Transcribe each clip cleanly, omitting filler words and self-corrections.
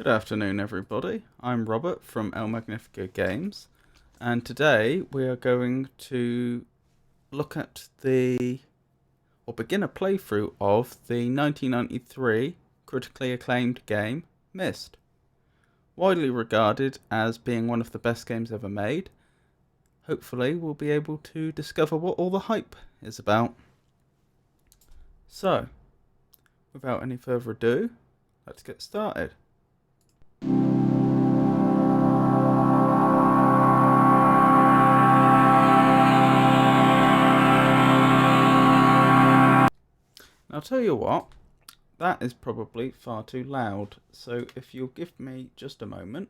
Good afternoon, everybody. I'm Robert from El Magnifico Games, and today we are going to look at begin a playthrough of the 1993 critically acclaimed game, Myst. Widely regarded as being one of the best games ever made, hopefully we'll be able to discover what all the hype is about. So, without any further ado, let's get started. I'll tell you what, that is probably far too loud, so if you'll give me just a moment.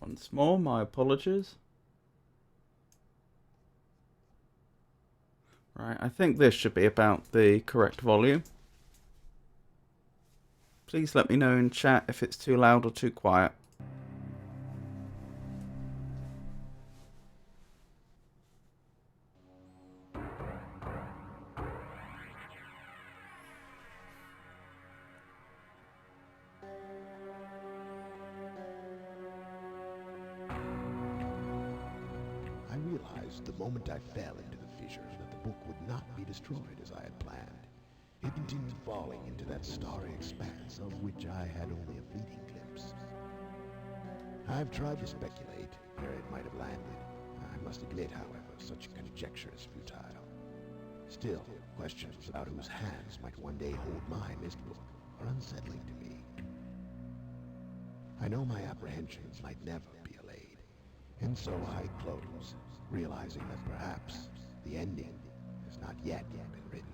Once more, my apologies. Right, I think this should be about the correct volume. Please let me know in chat if it's too loud or too quiet. I realized the moment I fell into the fissure that the book would not be destroyed as I had planned. It continued falling into that starry expanse of which I had only a fleeting glimpse. I've tried to speculate where it might have landed. I must admit, however, such conjecture is futile. Still, questions about whose hands might one day hold my Myst book are unsettling to me. I know my apprehensions might never be allayed, and so I close, realizing that perhaps the ending has not yet been written.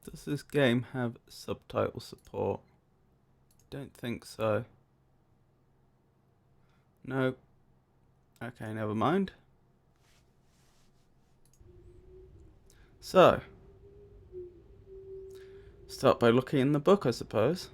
Does this game have subtitle support? Don't think so. No. Okay, never mind. So, start by looking in the book, I suppose.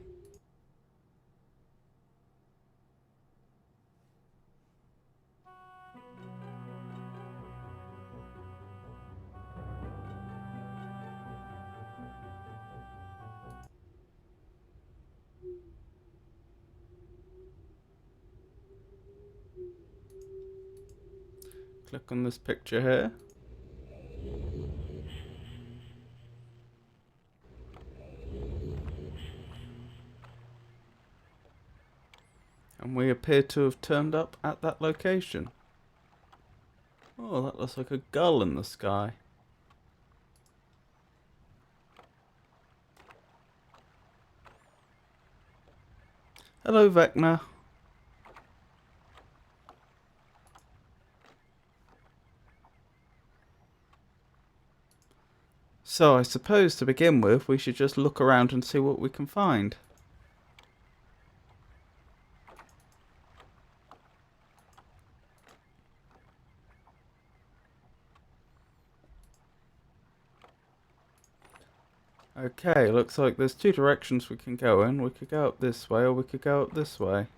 Click on this picture here. And we appear to have turned up at that location. Oh, that looks like a gull in the sky. Hello, Vecna. So I suppose to begin with, we should just look around and see what we can find. Okay, looks like there's two directions we can go in. We could go up this way or we could go up this way.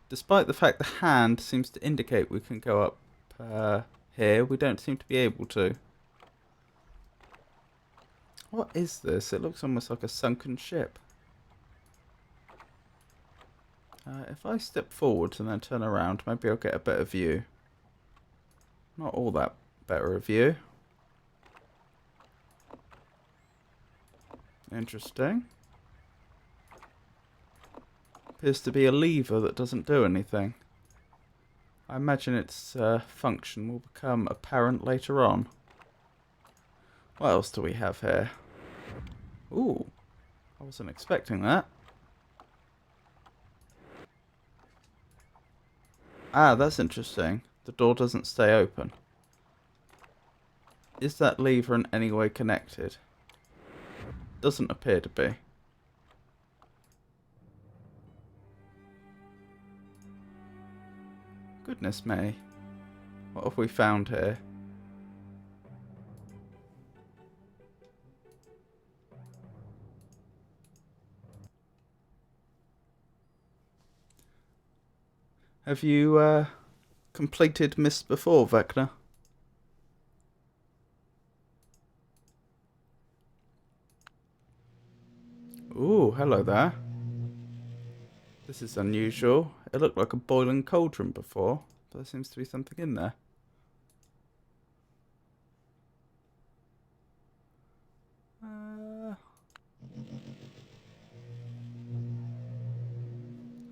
Despite the fact the hand seems to indicate we can go up here, we don't seem to be able to. What is this? It looks almost like a sunken ship. If I step forward and then turn around, maybe I'll get a better view. Not all that better a view. Interesting. Appears to be a lever that doesn't do anything. I imagine its function will become apparent later on. What else do we have here? Ooh, I wasn't expecting that. Ah, that's interesting. The door doesn't stay open. Is that lever in any way connected? Doesn't appear to be. Goodness me. What have we found here? Have you completed Myst before, Vecna? Ooh, hello there. This is unusual. It looked like a boiling cauldron before, but there seems to be something in there.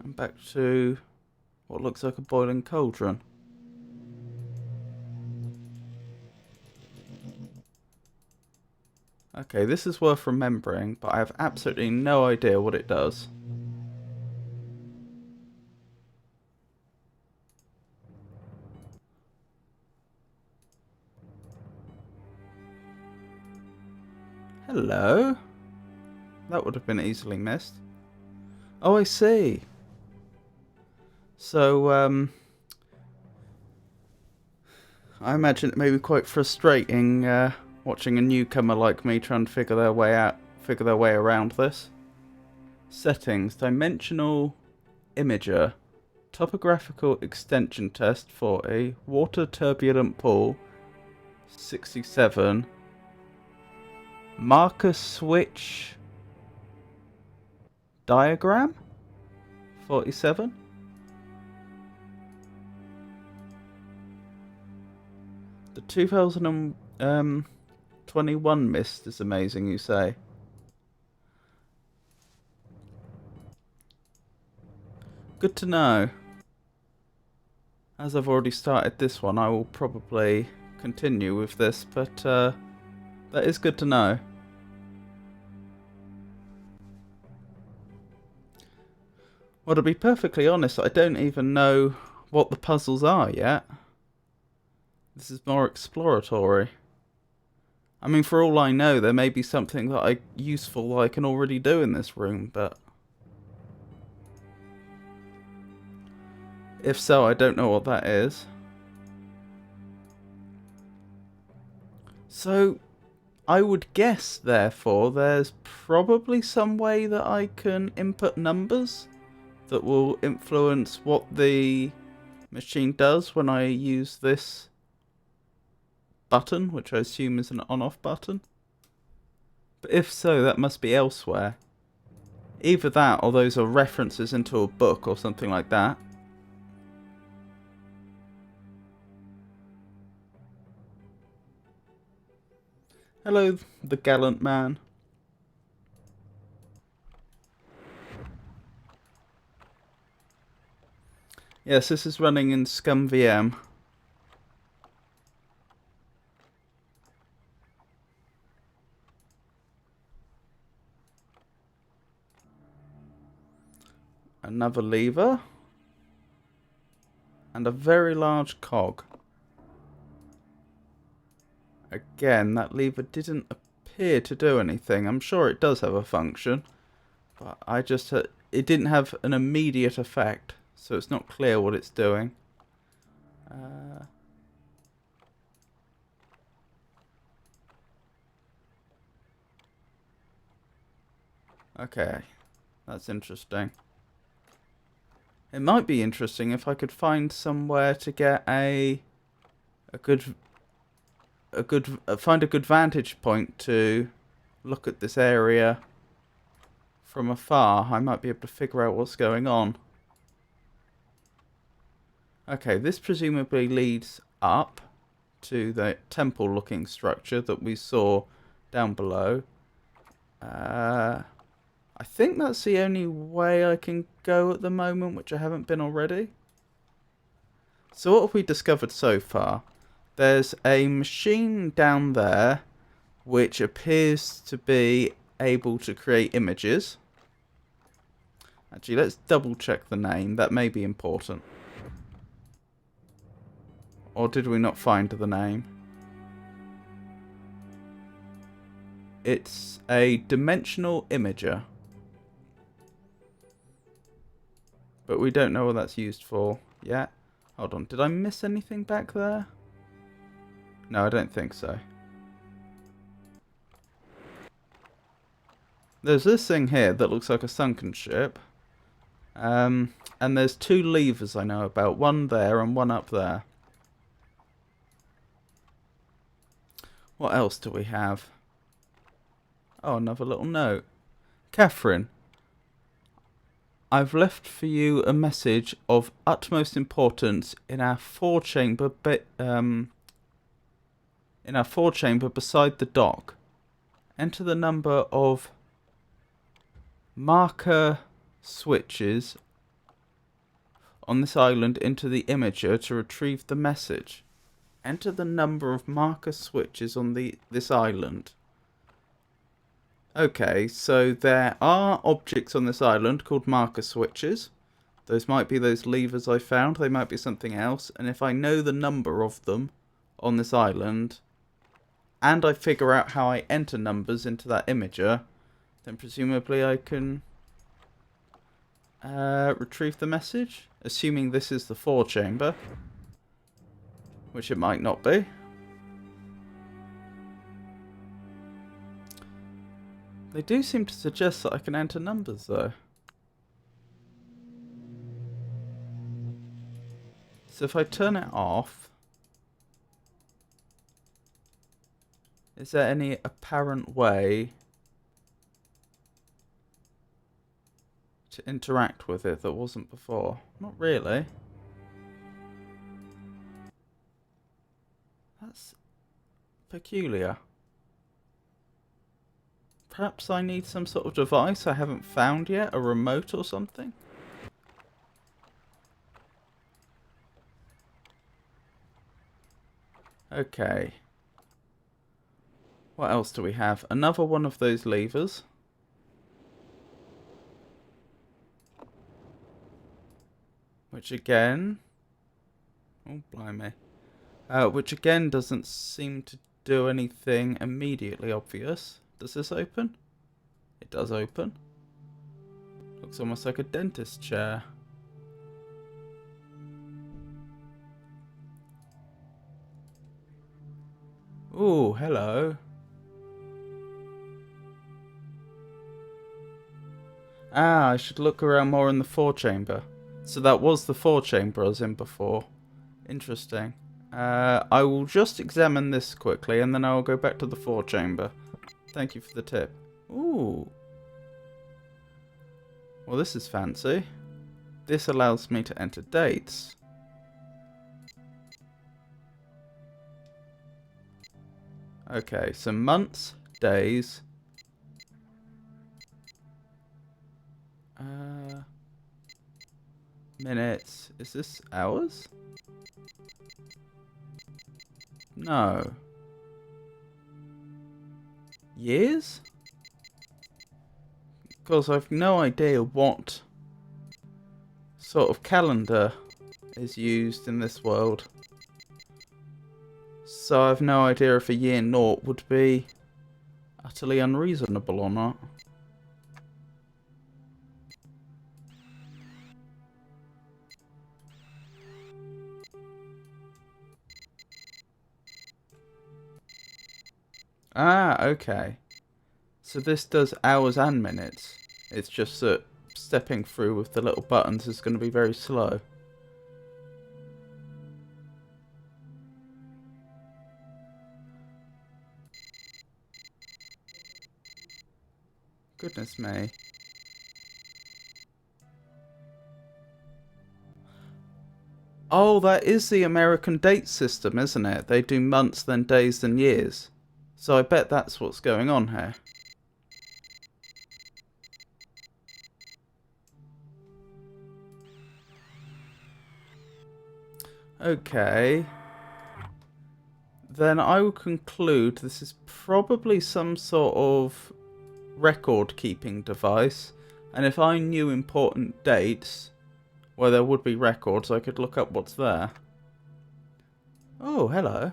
I'm back to what looks like a boiling cauldron. Okay, this is worth remembering, but I have absolutely no idea what it does. Hello. That would have been easily missed. Oh, I see. So, I imagine it may be quite frustrating watching a newcomer like me trying to figure their way around this. Settings, dimensional imager, topographical extension test 40, water turbulent pool 67, marker switch diagram 47. The 2021 Myst is amazing, you say? Good to know. As I've already started this one, I will probably continue with this, but that is good to know. Well, to be perfectly honest, I don't even know what the puzzles are yet. This is more exploratory. I mean, for all I know, there may be something that useful I can already do in this room, but if so, I don't know what that is. So, I would guess, therefore, there's probably some way that I can input numbers that will influence what the machine does when I use this button, which I assume is an on-off button. But if so, that must be elsewhere. Either that, or those are references into a book or something like that. Hello, the gallant man. Yes, this is running in ScumVM. Another lever. And a very large cog. Again, that lever didn't appear to do anything. I'm sure it does have a function, but it didn't have an immediate effect, so it's not clear what it's doing. Okay, that's interesting. It might be interesting if I could find somewhere to get find a good vantage point to look at this area from afar. I might be able to figure out what's going on. Okay, this presumably leads up to the temple looking structure that we saw down below. I think that's the only way I can go at the moment, which I haven't been already. So what have we discovered so far? There's a machine down there which appears to be able to create images. Actually, let's double check the name. That may be important. Or did we not find the name? It's a dimensional imager. But we don't know what that's used for yet. Hold on, did I miss anything back there? No, I don't think so. There's this thing here that looks like a sunken ship. And there's two levers I know about. One there and one up there. What else do we have? Oh, another little note. Catherine, I've left for you a message of utmost importance in our four-chamber beside the dock. Enter the number of marker switches on this island into the imager to retrieve the message. Enter the number of marker switches on this island. Okay, so there are objects on this island called marker switches. Those might be those levers I found. They might be something else. And if I know the number of them on this island, and I figure out how I enter numbers into that imager, then presumably I can retrieve the message, assuming this is the 4 chamber, which it might not be. They do seem to suggest that I can enter numbers, though. So if I turn it off, is there any apparent way to interact with it that wasn't before? Not really. That's peculiar. Perhaps I need some sort of device I haven't found yet, a remote or something? Okay. What else do we have? Another one of those levers. Which again... Oh, blimey. Which again doesn't seem to do anything immediately obvious. Does this open? It does open. Looks almost like a dentist chair. Ooh, hello. Ah, I should look around more in the 4 chamber. So that was the 4 chamber I was in before. Interesting. I will just examine this quickly and then I will go back to the 4 chamber. Thank you for the tip. Ooh. Well, this is fancy. This allows me to enter dates. Okay, so months, days. Minutes. Is this hours? No. Years? Because I've no idea what sort of calendar is used in this world. So I've no idea if a year naught would be utterly unreasonable or not. Ah, okay. So this does hours and minutes. It's just that stepping through with the little buttons is going to be very slow. Goodness me. Oh, that is the American date system, isn't it? They do months, then days, then years. So I bet that's what's going on here. Okay. Then I will conclude this is probably some sort of record-keeping device. And if I knew important dates where there would be records, I could look up what's there. Oh, hello.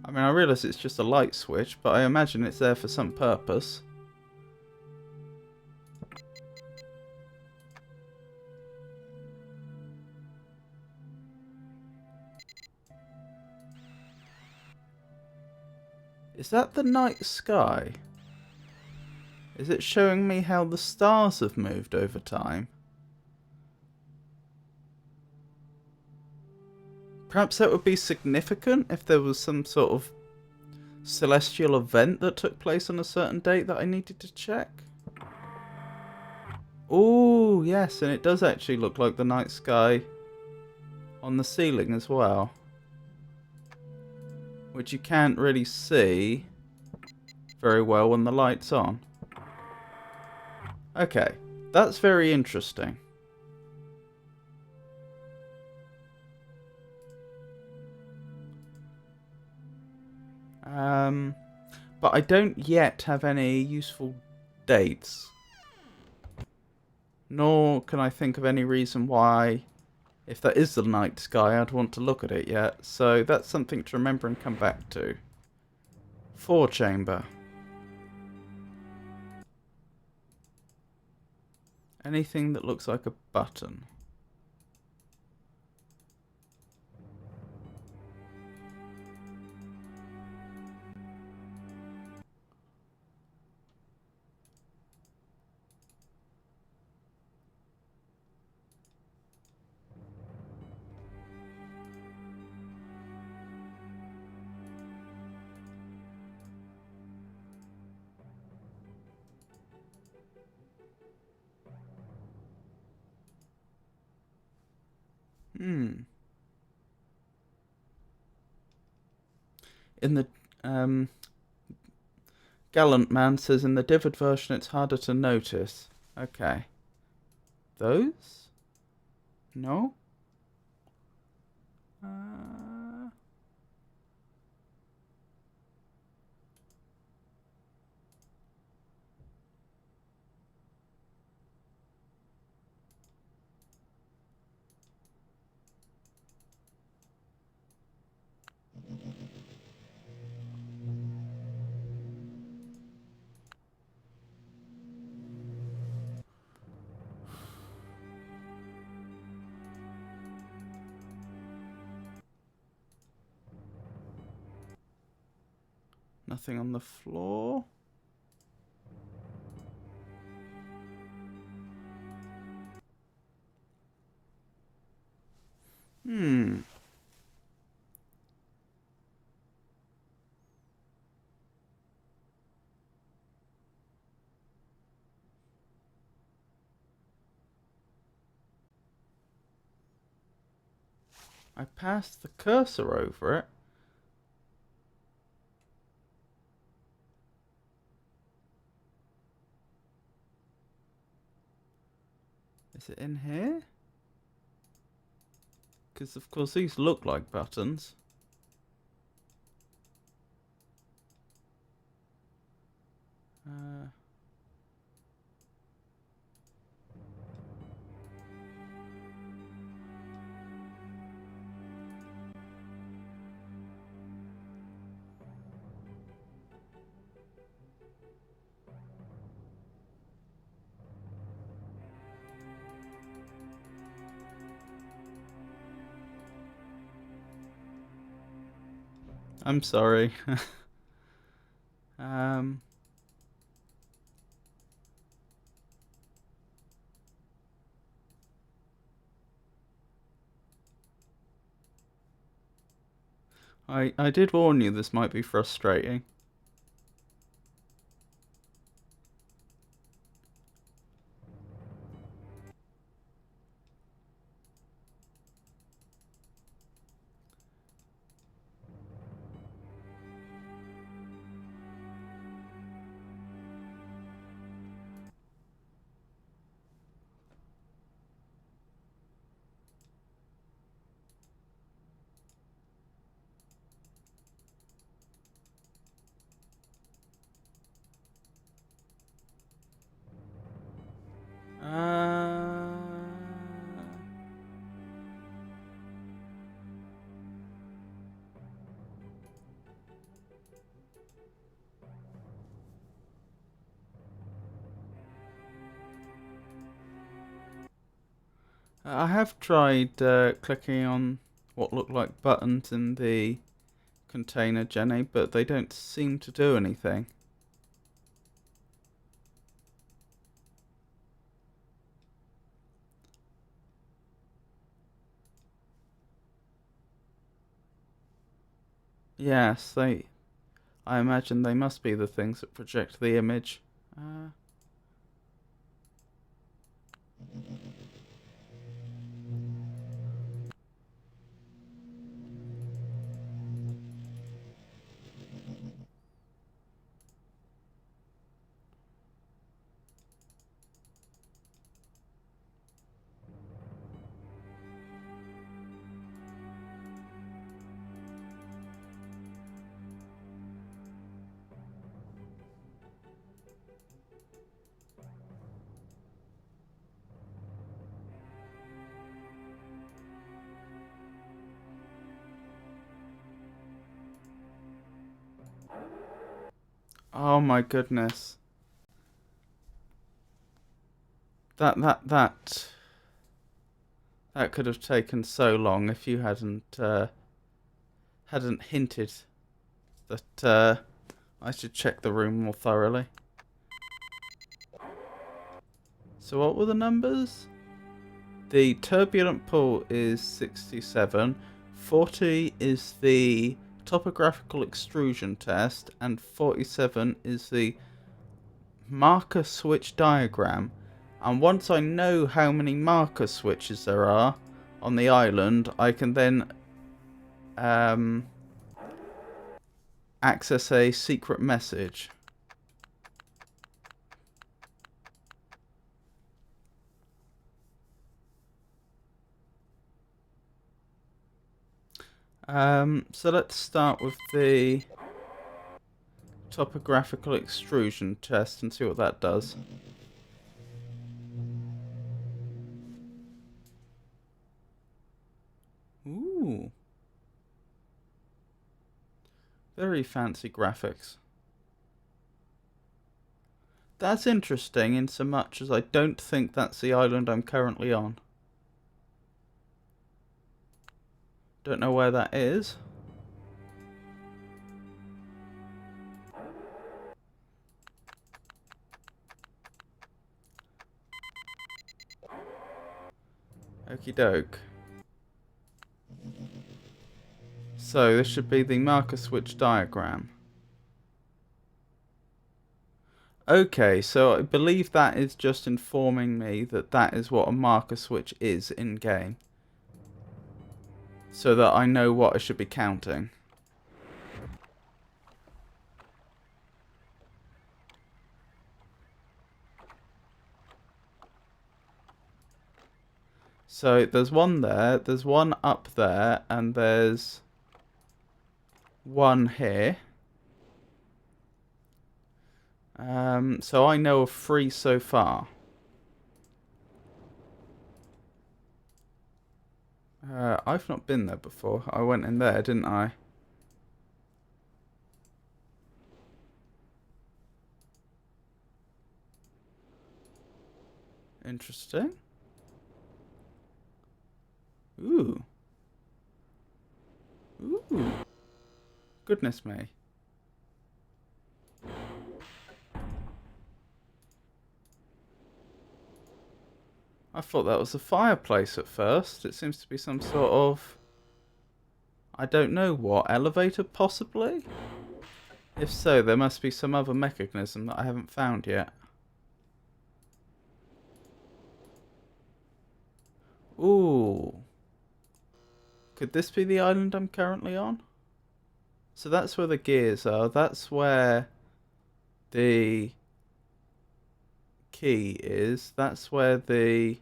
I mean, I realise it's just a light switch, but I imagine it's there for some purpose. Is that the night sky? Is it showing me how the stars have moved over time? Perhaps that would be significant if there was some sort of celestial event that took place on a certain date that I needed to check. Oh, yes, and it does actually look like the night sky on the ceiling as well. Which you can't really see very well when the light's on. Okay, that's very interesting. But I don't yet have any useful dates. Nor can I think of any reason why, if that is the night sky, I'd want to look at it yet. So that's something to remember and come back to. 4 chamber. Anything that looks like a button. In the Gallant Man says in the Divid version it's harder to notice. Okay. Those? No? Nothing on the floor. I passed the cursor over it. Is it in here? Because of course these look like buttons. I'm sorry. I did warn you this might be frustrating. I have tried clicking on what look like buttons in the container, Jenny, but they don't seem to do anything. Yes, I imagine they must be the things that project the image. Oh my goodness. That could have taken so long if you hadn't hinted that I should check the room more thoroughly. So what were the numbers? The turbulent pool is 67, 40 is the topographical extrusion test, and 47 is the marker switch diagram. And once I know how many marker switches there are on the island, I can then access a secret message. So let's start with the topographical extrusion test and see what that does. Ooh. Very fancy graphics. That's interesting in so much as I don't think that's the island I'm currently on. Don't know where that is. Okie doke. So this should be the marker switch diagram. Okay, so I believe that is just informing me that that is what a marker switch is in game. So that I know what I should be counting. So there's one there, there's one up there, and there's one here. So I know of 3 so far. I've not been there before. I went in there, didn't I? Interesting. Ooh. Ooh. Goodness me. I thought that was a fireplace at first. It seems to be some sort of... I don't know what. Elevator, possibly? If so, there must be some other mechanism that I haven't found yet. Ooh. Could this be the island I'm currently on? So that's where the gears are. That's where the key is. That's where the...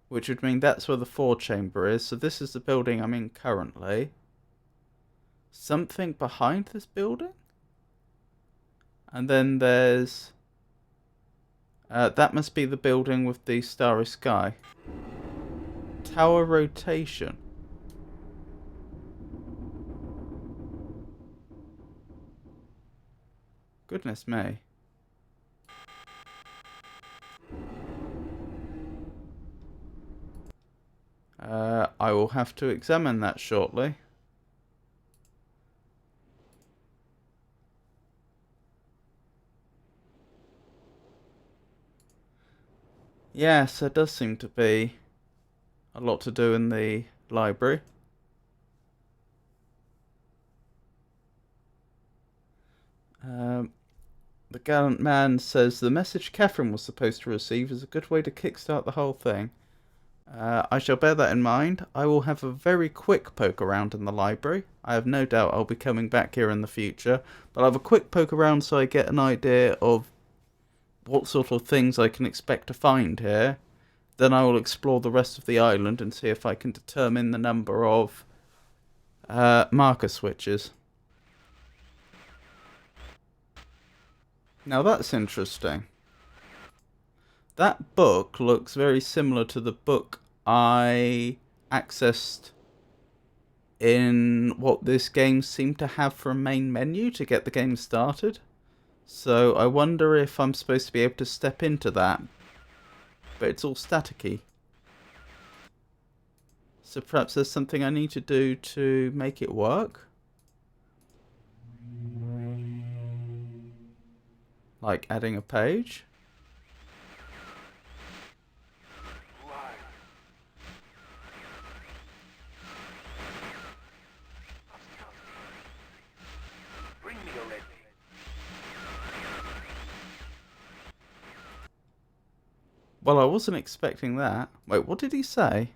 which would mean that's where the 4 chamber is. So this is the building I'm in currently. Something behind this building? And then there's... that must be the building with the starry sky. Tower rotation. Goodness me. I will have to examine that shortly. Yes, there does seem to be a lot to do in the library. The gallant man says the message Catherine was supposed to receive is a good way to kickstart the whole thing. I shall bear that in mind. I will have a very quick poke around in the library. I have no doubt I'll be coming back here in the future, but I'll have a quick poke around so I get an idea of what sort of things I can expect to find here. Then I will explore the rest of the island and see if I can determine the number of marker switches. Now that's interesting. That book looks very similar to the book I accessed in what this game seemed to have for a main menu to get the game started. So I wonder if I'm supposed to be able to step into that, but it's all staticky. So perhaps there's something I need to do to make it work? Like adding a page? Well, I wasn't expecting that. Wait, what did he say?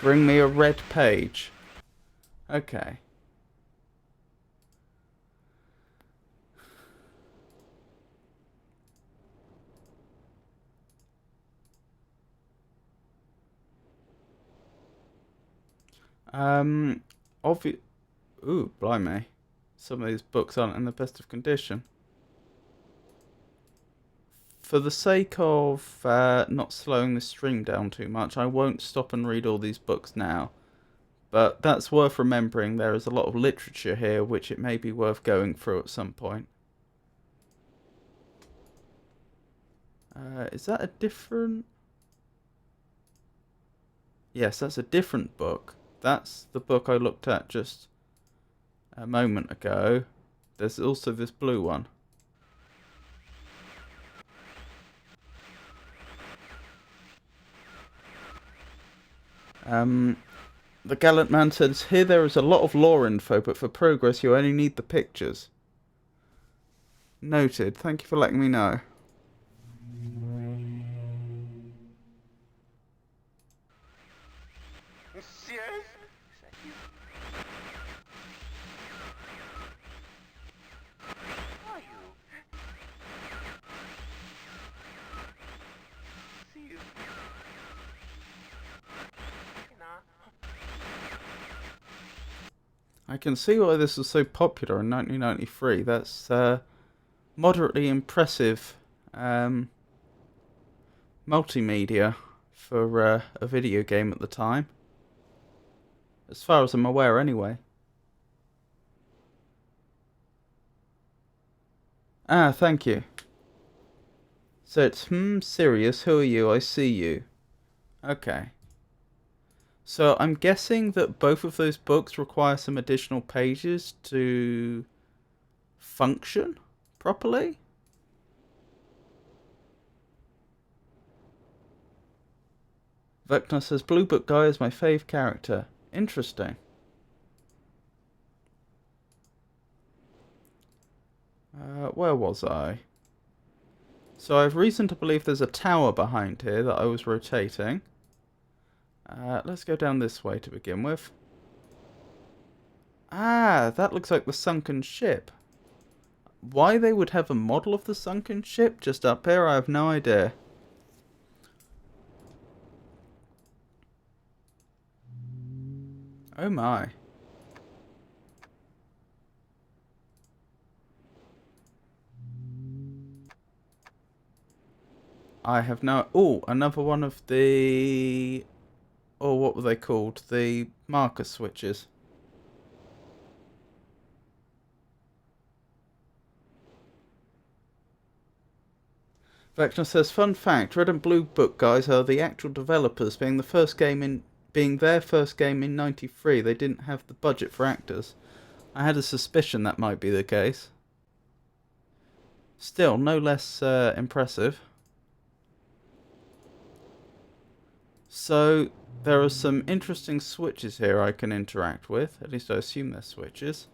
Bring me a red page. Okay. Um, obvi- Ooh, blimey. Some of these books aren't in the best of condition. For the sake of not slowing the stream down too much, I won't stop and read all these books now. But that's worth remembering. There is a lot of literature here, which it may be worth going through at some point. Is that a different... Yes, that's a different book. That's the book I looked at just a moment ago. There's also this blue one. The gallant man says, here there is a lot of lore info, but for progress you only need the pictures. Noted. Thank you for letting me know. I can see why this was so popular in 1993. That's moderately impressive multimedia for a video game at the time. As far as I'm aware, anyway. Ah, thank you. So it's, Sirius, who are you? I see you. Okay. So I'm guessing that both of those books require some additional pages to function properly? Vecna says, Blue Book Guy is my fave character. Interesting. Where was I? So I have reason to believe there's a tower behind here that I was rotating. Let's go down this way to begin with. Ah, that looks like the sunken ship. Why they would have a model of the sunken ship just up here, I have no idea. Oh my. I have no... Oh, another one of the... Oh, what were they called? The marker switches. Vecna says, fun fact, Red and Blue Book guys are the actual developers, being their first game in 93. They didn't have the budget for actors. I had a suspicion that might be the case. Still, no less impressive. So, there are some interesting switches here I can interact with. At least I assume they're switches.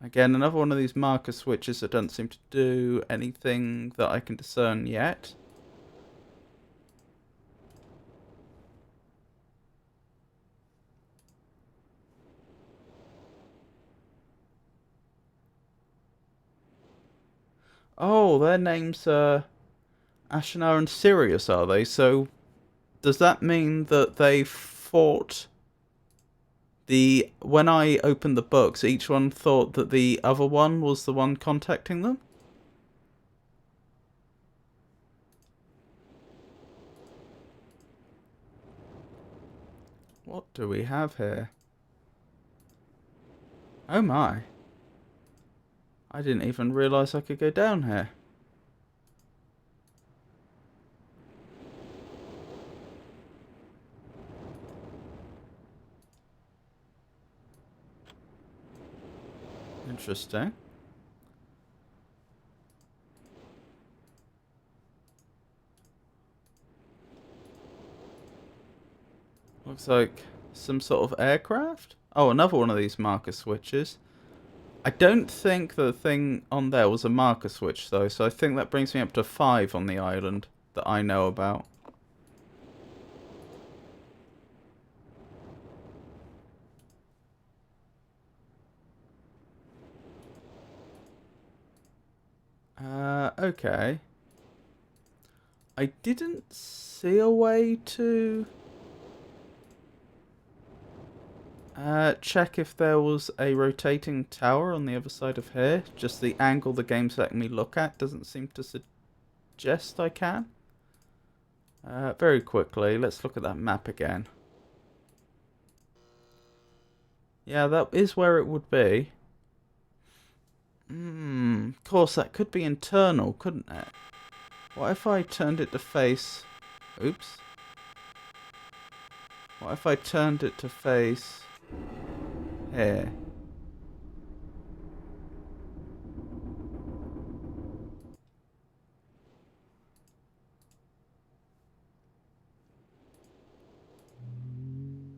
Again, another one of these marker switches that doesn't seem to do anything that I can discern yet. Oh, their names are Ashinar and Sirius, are they? So, does that mean that they fought... When I opened the books, each one thought that the other one was the one contacting them? What do we have here? Oh my. I didn't even realise I could go down here. Interesting. Looks like some sort of aircraft. Oh, another one of these marker switches. I don't think the thing on there was a marker switch though, so I think that brings me up to 5 on the island that I know about. Okay. I didn't see a way to check if there was a rotating tower on the other side of here. Just the angle the game's letting me look at doesn't seem to suggest I can. Very quickly, let's look at that map again. Yeah, that is where it would be. Of course, that could be internal, couldn't it? What if I turned it to face... Oops. What if I turned it to face... here?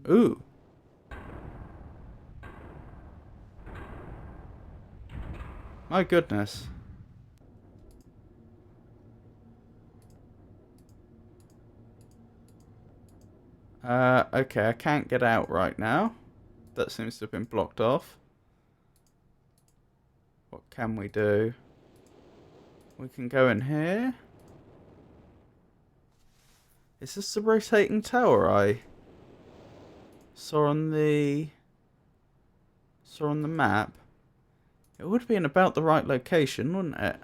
Ooh. My goodness. Okay, I can't get out right now. That seems to have been blocked off. What can we do? We can go in here. Is this the rotating tower I saw on the map? It would be in about the right location, wouldn't it?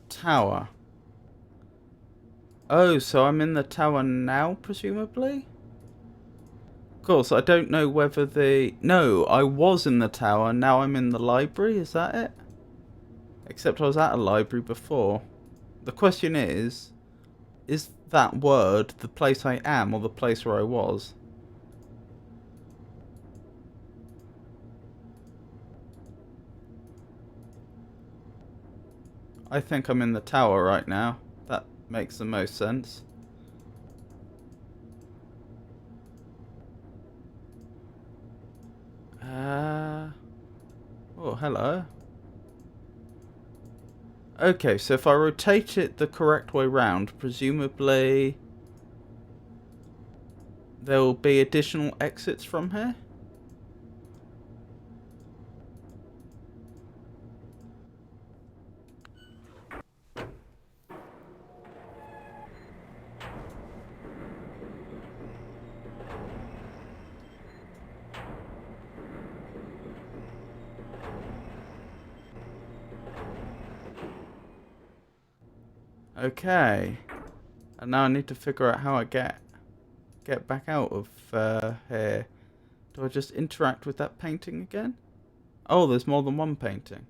Tower. Oh, so I'm in the tower now, presumably? Of course, I don't know whether the... No, I was in the tower, now I'm in the library, is that it? Except I was at a library before. The question is that word the place I am or the place where I was? I think I'm in the tower right now. That makes the most sense. Oh, hello. Okay, so if I rotate it the correct way round, presumably there will be additional exits from here? Okay. And now I need to figure out how I get back out of here. Do I just interact with that painting again? Oh, there's more than one painting.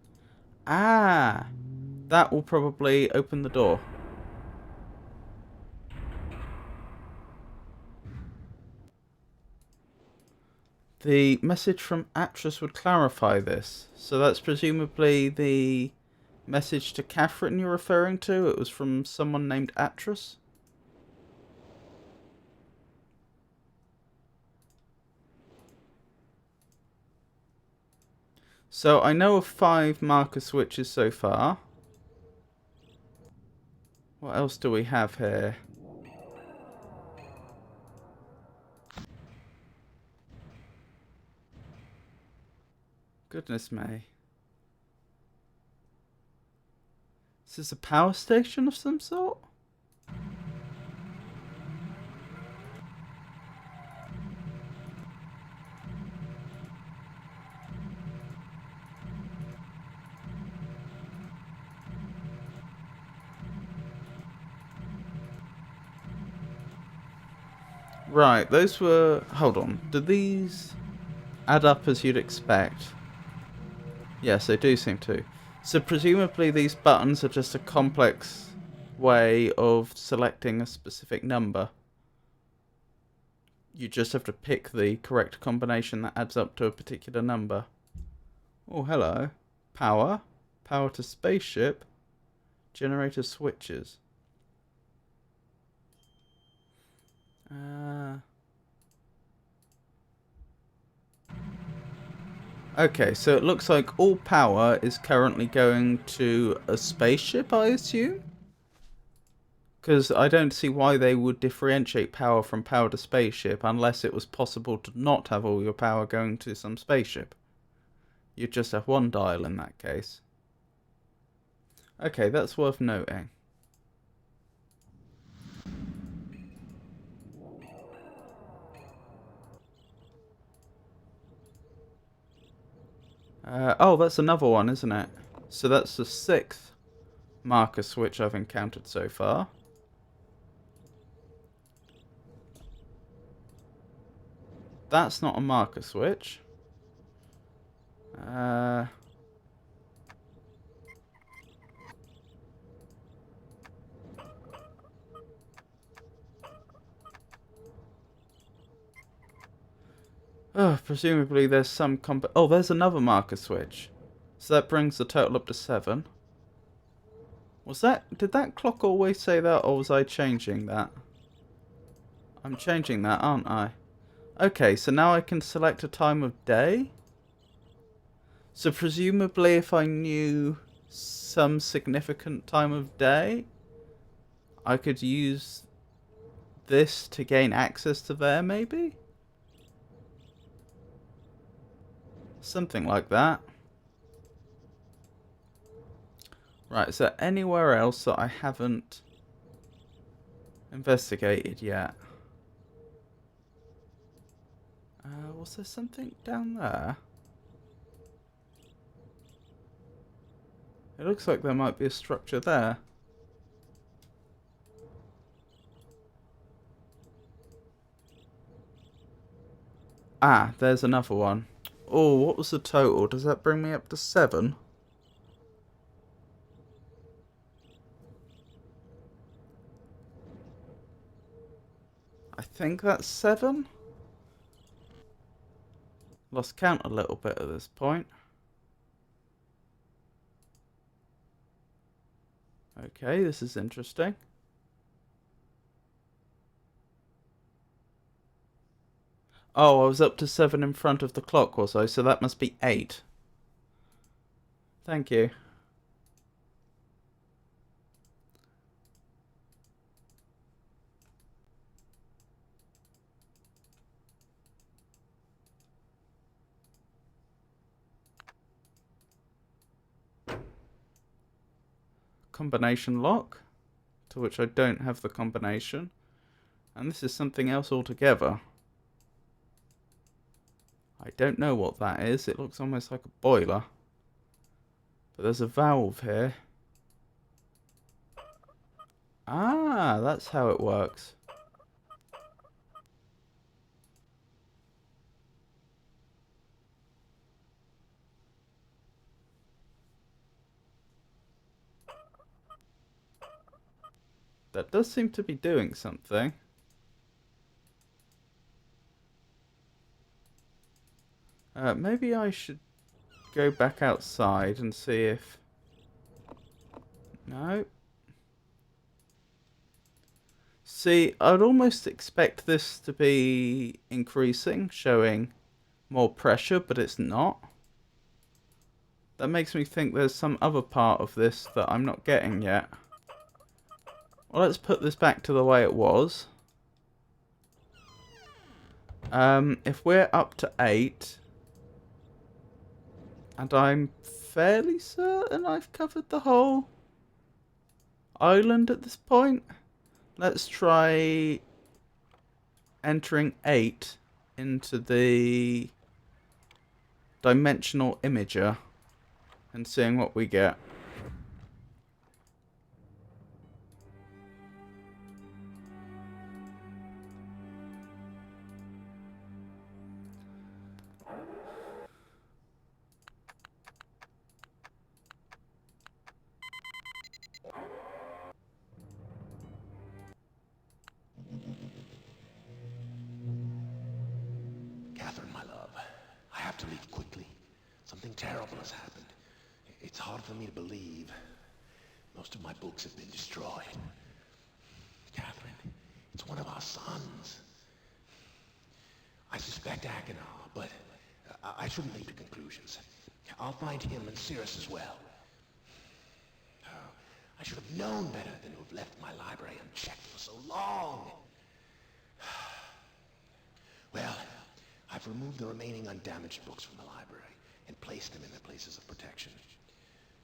Ah! That will probably open the door. The message from Atris would clarify this. So that's presumably the message to Catherine you're referring to. It was from someone named Atris. So I know of 5 marker switches so far. What else do we have here? Goodness me. Is this a power station of some sort? Right, those were... Hold on. Do these add up as you'd expect? Yes, they do seem to. So presumably these buttons are just a complex way of selecting a specific number. You just have to pick the correct combination that adds up to a particular number. Oh, hello. Power. Power to spaceship. Generator switches. Okay, so it looks like all power is currently going to a spaceship, I assume? Because I don't see why they would differentiate power from power to spaceship unless it was possible to not have all your power going to some spaceship. You'd just have one dial in that case. Okay, that's worth noting. Oh, that's another one, isn't it? So that's the 6th marker switch I've encountered so far. That's not a marker switch. Oh, presumably there's some oh, there's another marker switch. So that brings the total up to 7. Did that clock always say that, or was I changing that? I'm changing that, aren't I? Okay, so now I can select a time of day. So presumably if I knew some significant time of day, I could use this to gain access to there, maybe? Something like that. Right, is there anywhere else that I haven't investigated yet? Was there something down there? It looks like there might be a structure there. Ah, there's another one. Oh, what was the total? Does that bring me up to 7? I think that's 7. Lost count a little bit at this point. Okay, this is interesting. Oh, I was up to 7 in front of the clock, was I? So that must be 8. Thank you. Combination lock, to which I don't have the combination. And this is something else altogether. I don't know what that is. It looks almost like a boiler. But there's a valve here. Ah, that's how it works. That does seem to be doing something. Maybe I should go back outside and see if... No. See, I'd almost expect this to be increasing, showing more pressure, but it's not. That makes me think there's some other part of this that I'm not getting yet. Well, let's put this back to the way it was. If we're up to 8, and I'm fairly certain I've covered the whole island at this point, let's try entering 8 into the dimensional imager and seeing what we get. Catherine, my love, I have to leave quickly. Something terrible has happened. It's hard for me to believe. Most of my books have been destroyed. Catherine, it's one of our sons. I suspect Achenar, but I shouldn't leap to conclusions. I'll find him and Cirrus as well. Oh, I should have known better than to have left my library unchecked for so long. Well, I've removed the remaining undamaged books from the library and placed them in their places of protection.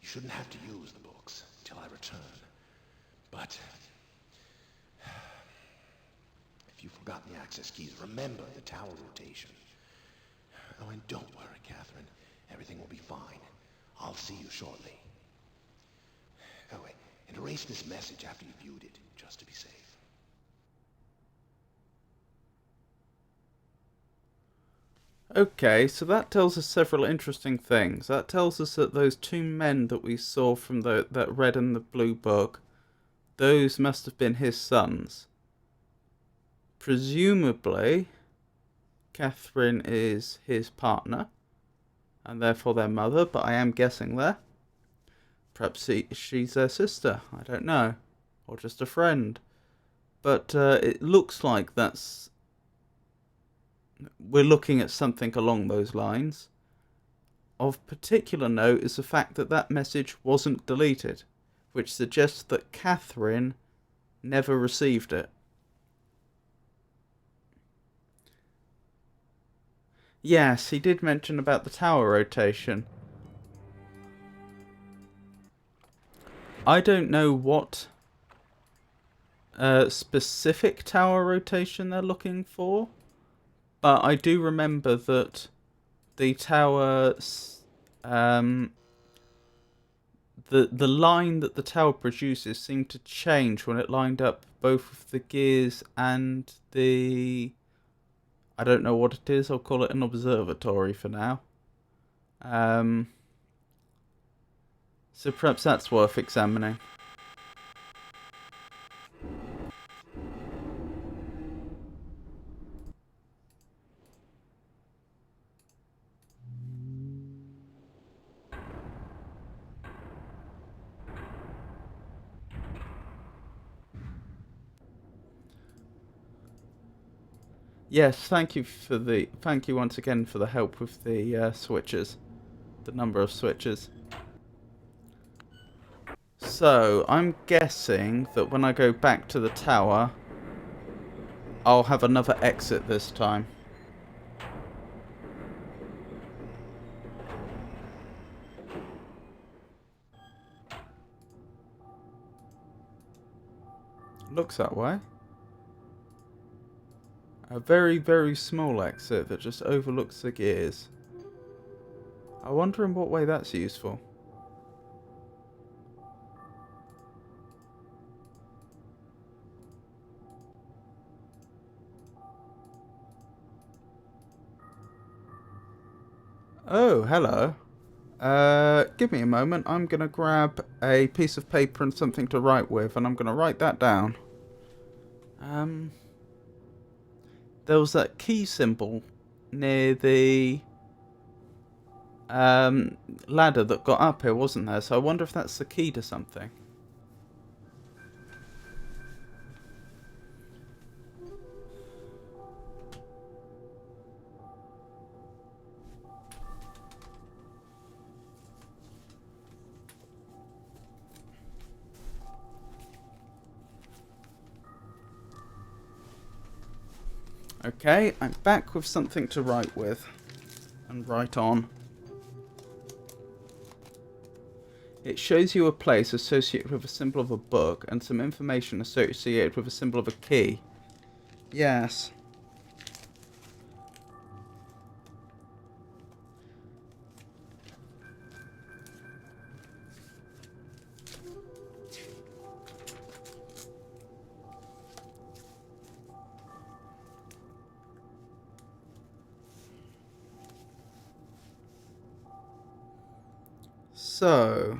You shouldn't have to use the books until I return. But if you've forgotten the access keys, remember the tower rotation. Oh, and don't worry, Catherine. Everything will be fine. I'll see you shortly. Oh, wait, and erase this message after you've viewed it, just to be safe. Okay, so that tells us several interesting things. That tells us that those two men that we saw from that red and the blue book, those must have been his sons. Presumably, Catherine is his partner, and therefore their mother, but I am guessing there. Perhaps she's their sister, I don't know. Or just a friend. But it looks like we're looking at something along those lines. Of particular note is the fact that that message wasn't deleted, which suggests that Catherine never received it. Yes, he did mention about the tower rotation. I don't know what specific tower rotation they're looking for, but I do remember that the tower, the line that the tower produces seemed to change when it lined up both of the gears and the, I don't know what it is, I'll call it an observatory for now. So perhaps that's worth examining. Yes, thank you once again for the help with the switches, the number of switches. So I'm guessing that when I go back to the tower, I'll have another exit this time. Looks that way. A very, very small exit that just overlooks the gears. I wonder in what way that's useful. Oh, hello. Give me a moment. I'm going to grab a piece of paper and something to write with, and I'm going to write that down. There was that key symbol near the ladder that got up here, wasn't there? So I wonder if that's the key to something. Okay, I'm back with something to write with and write on. It shows you a place associated with a symbol of a book and some information associated with a symbol of a key. Yes. So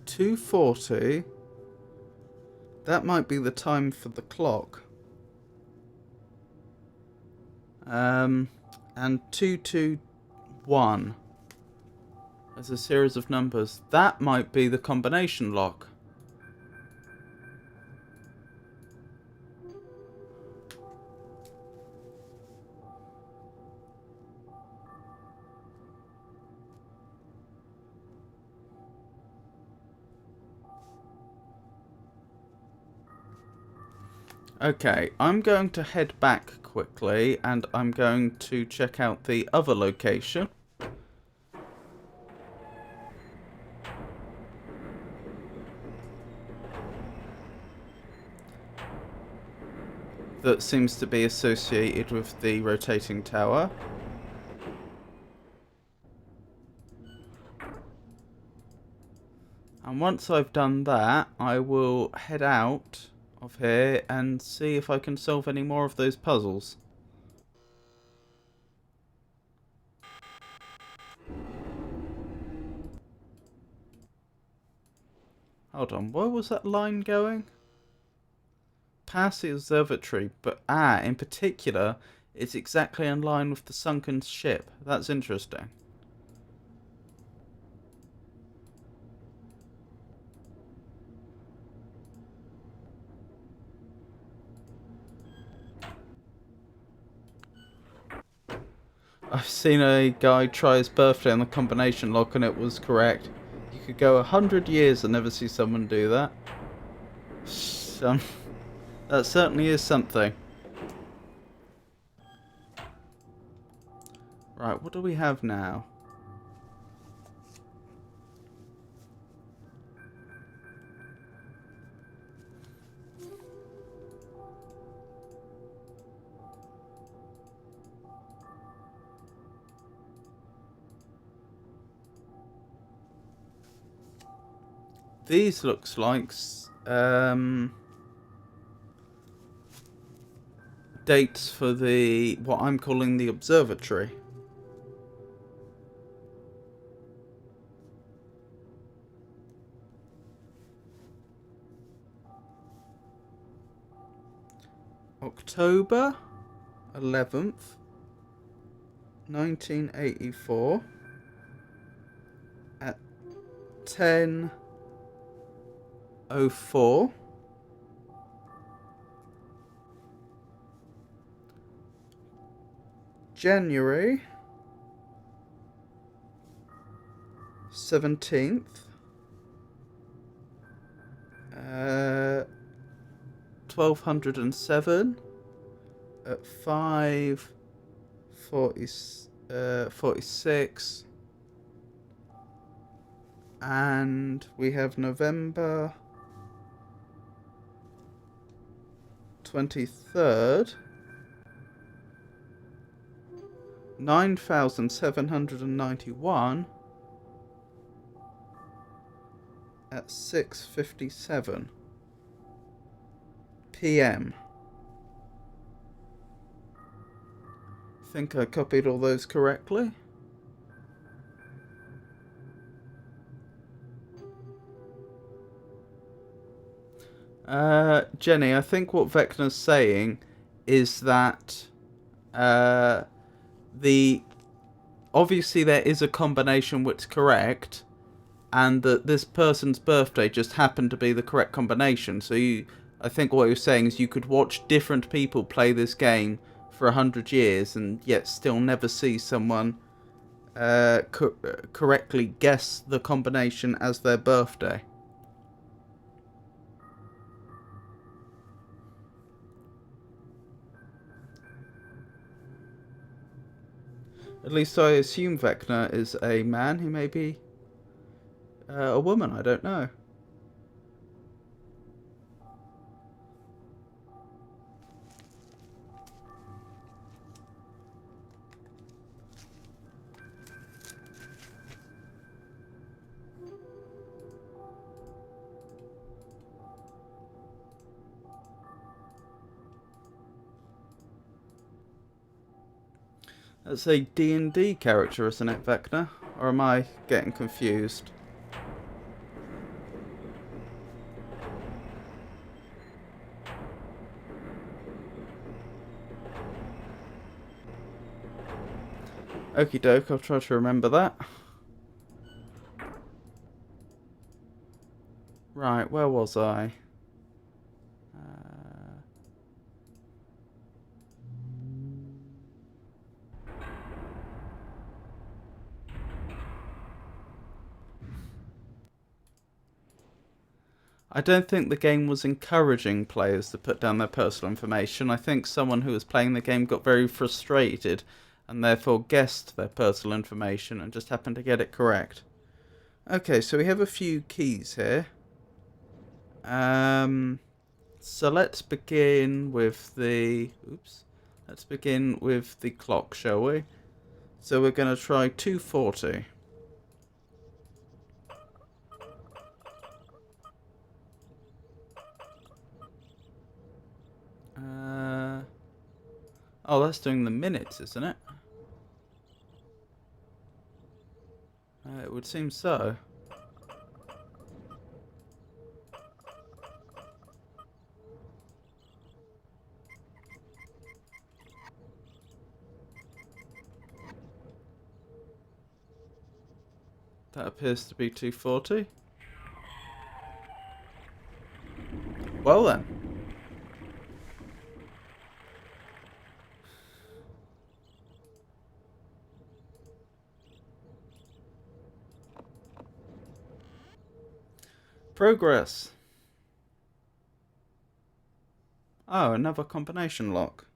2:40. That might be the time for the clock. And 221 as a series of numbers. That might be the combination lock. Okay, I'm going to head back quickly and I'm going to check out the other location. That seems to be associated with the rotating tower. And once I've done that, I will head out of here and see if I can solve any more of those puzzles. Hold on, where was that line going? Past the observatory, but in particular, it's exactly in line with the sunken ship. That's interesting. I've seen a guy try his birthday on the combination lock and it was correct. You could go 100 years and never see someone do that. That certainly is something. Right, what do we have now? These looks like dates for the what I'm calling the observatory. October 11th, 1984 at 10:04. January 17th, 1207 at 5:46, and we have November 23rd, 9791 at 6:57 p.m. Think I copied all those correctly? Jenny, I think what Vecna's saying is that obviously there is a combination which is correct, and that this person's birthday just happened to be the correct combination. So I think what you're saying is you could watch different people play this game for 100 years and yet still never see someone correctly guess the combination as their birthday. At least I assume Vecna is a man. He may be a woman, I don't know. That's a D&D character, isn't it, Vecna? Or am I getting confused? Okie doke, I'll try to remember that. Right, where was I? I don't think the game was encouraging players to put down their personal information. I think someone who was playing the game got very frustrated and therefore guessed their personal information and just happened to get it correct. Okay, so we have a few keys here. So let's begin with the... Oops. Let's begin with the clock, shall we? So we're going to try 240. Oh, that's doing the minutes, isn't it? It would seem so. That appears to be 240. Well then. Progress. Oh, another combination lock.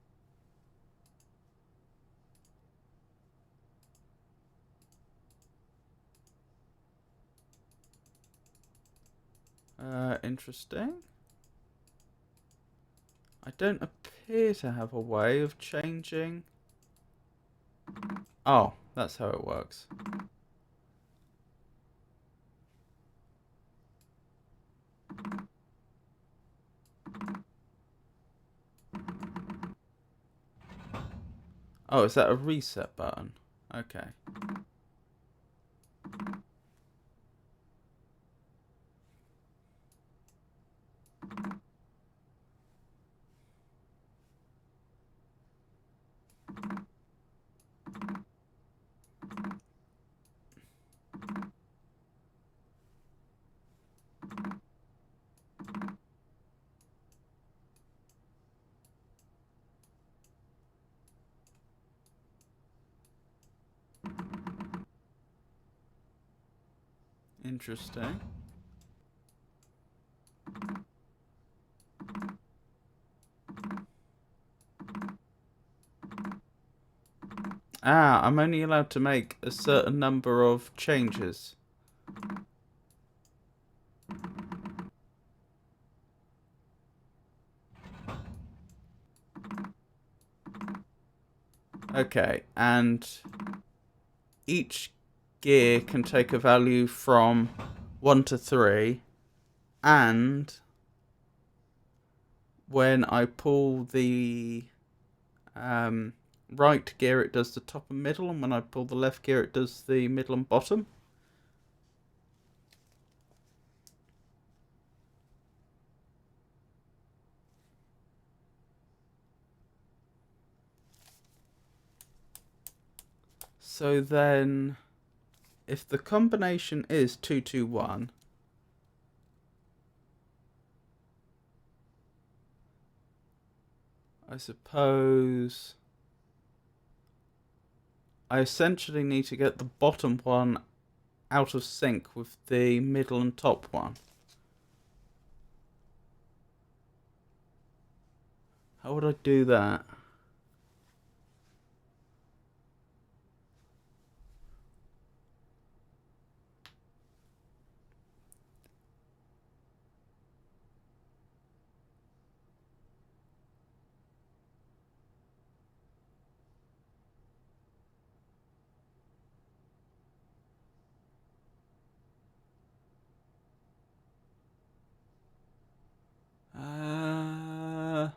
Interesting. I don't appear to have a way of changing... Oh, that's how it works. Oh, is that a reset button? Okay. Interesting. Ah, I'm only allowed to make a certain number of changes. Okay, and each gear can take a value from 1 to 3, and when I pull the right gear it does the top and middle, and when I pull the left gear it does the middle and bottom. So then, if the combination is 221, I suppose I essentially need to get the bottom one out of sync with the middle and top one. How would I do that? Uh,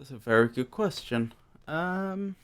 That's a very good question. Um,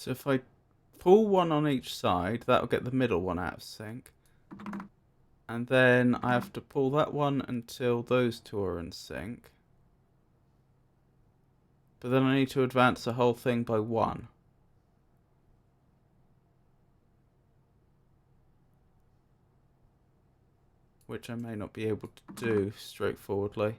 so if I pull one on each side, that'll get the middle one out of sync. And then I have to pull that one until those two are in sync. But then I need to advance the whole thing by one. Which I may not be able to do straightforwardly.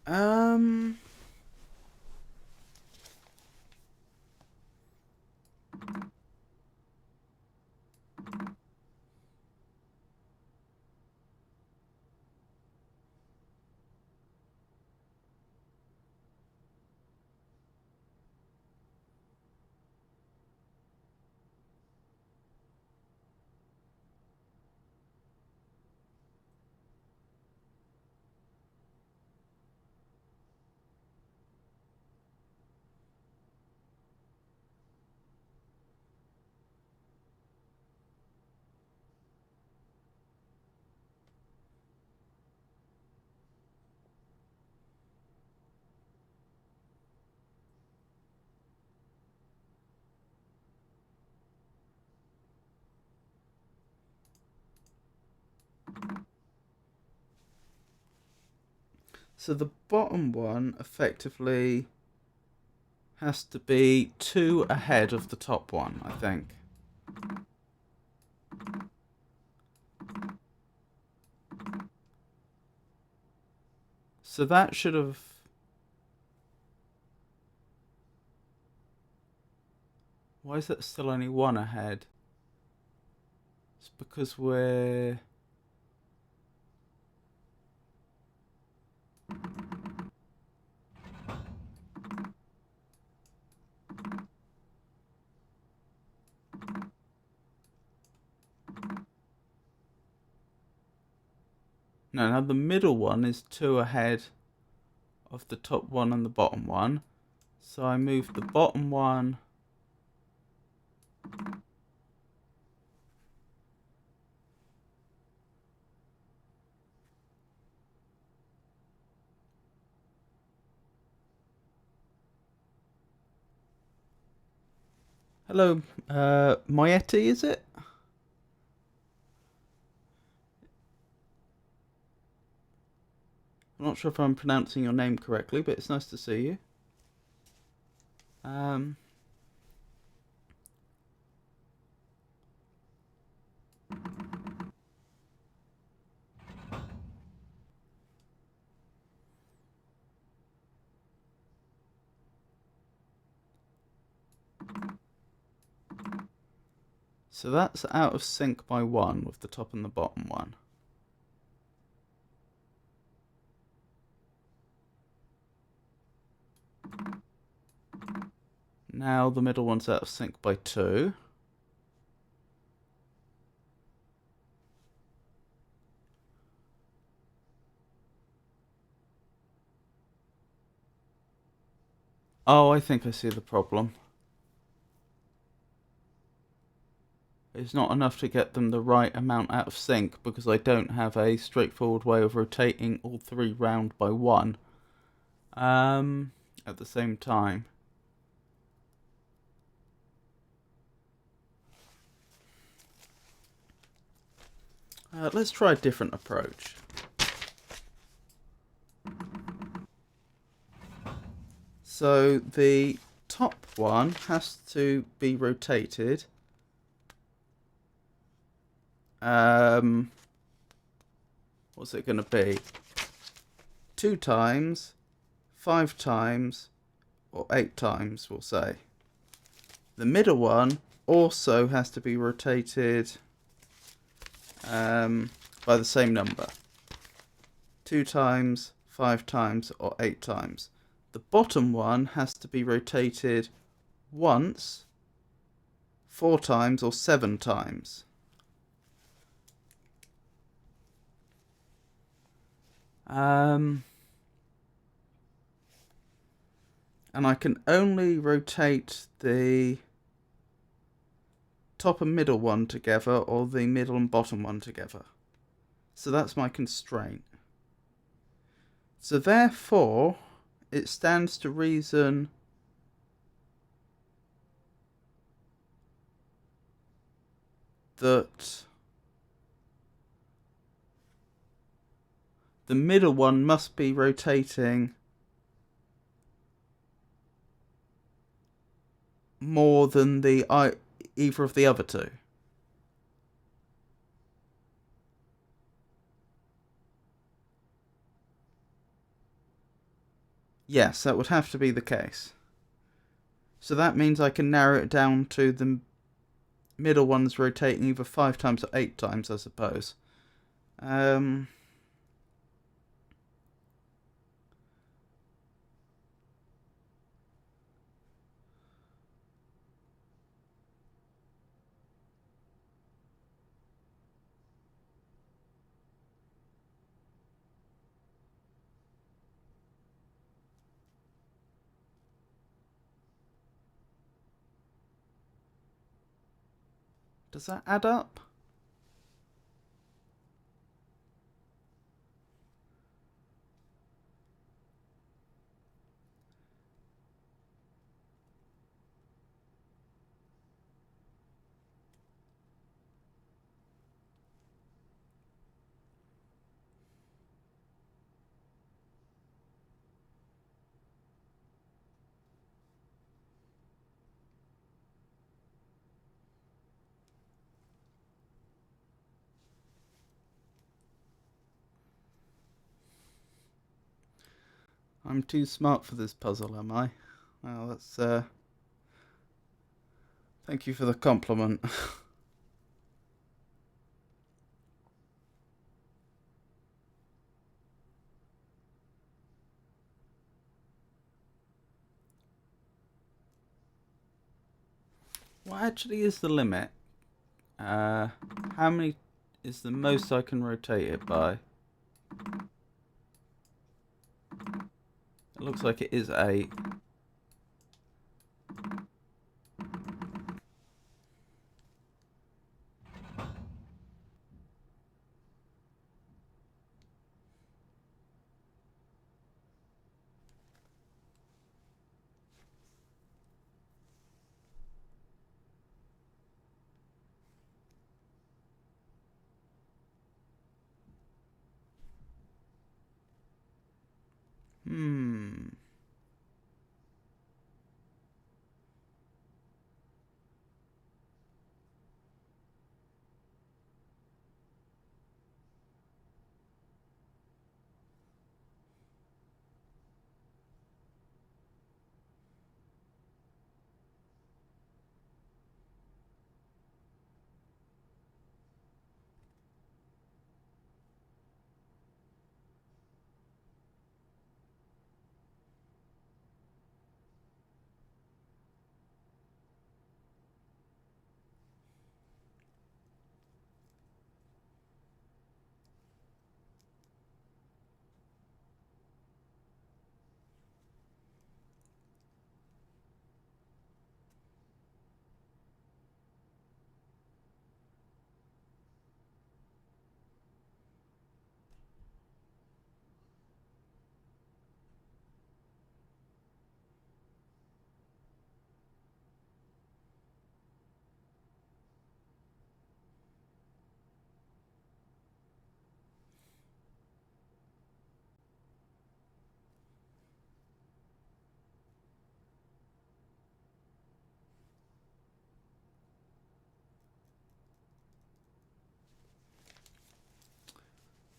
Um... So the bottom one effectively has to be 2 ahead of the top one, I think. So that should have... Why is that still only 1 ahead? It's because we're... No, now the middle one is 2 ahead of the top one and the bottom one. So I move the bottom one... Hello, Moieti, is it? I'm not sure if I'm pronouncing your name correctly, but it's nice to see you. Um, so that's out of sync by one with the top and the bottom one. Now the middle one's out of sync by two. Oh, I think I see the problem. It's not enough to get them the right amount out of sync because I don't have a straightforward way of rotating all three round by one at the same time. Let's try a different approach. So the top one has to be rotated what's it going to be? 2 times, 5 times, or 8 times, we'll say. The middle one also has to be rotated by the same number. 2 times, 5 times, or 8 times. The bottom one has to be rotated once, 4 times, or 7 times. And I can only rotate the top and middle one together or the middle and bottom one together. So that's my constraint. So therefore, it stands to reason that the middle one must be rotating more than either of the other two. Yes, that would have to be the case. So that means I can narrow it down to the middle one's rotating either 5 times or 8 times, I suppose. Does that add up? I'm too smart for this puzzle, am I? Well, that's thank you for the compliment. What actually is the limit? How many is the most I can rotate it by? It looks like it is 8. Hmm.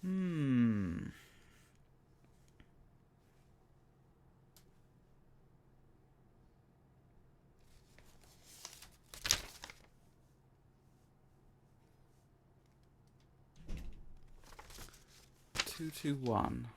Hmm. 221.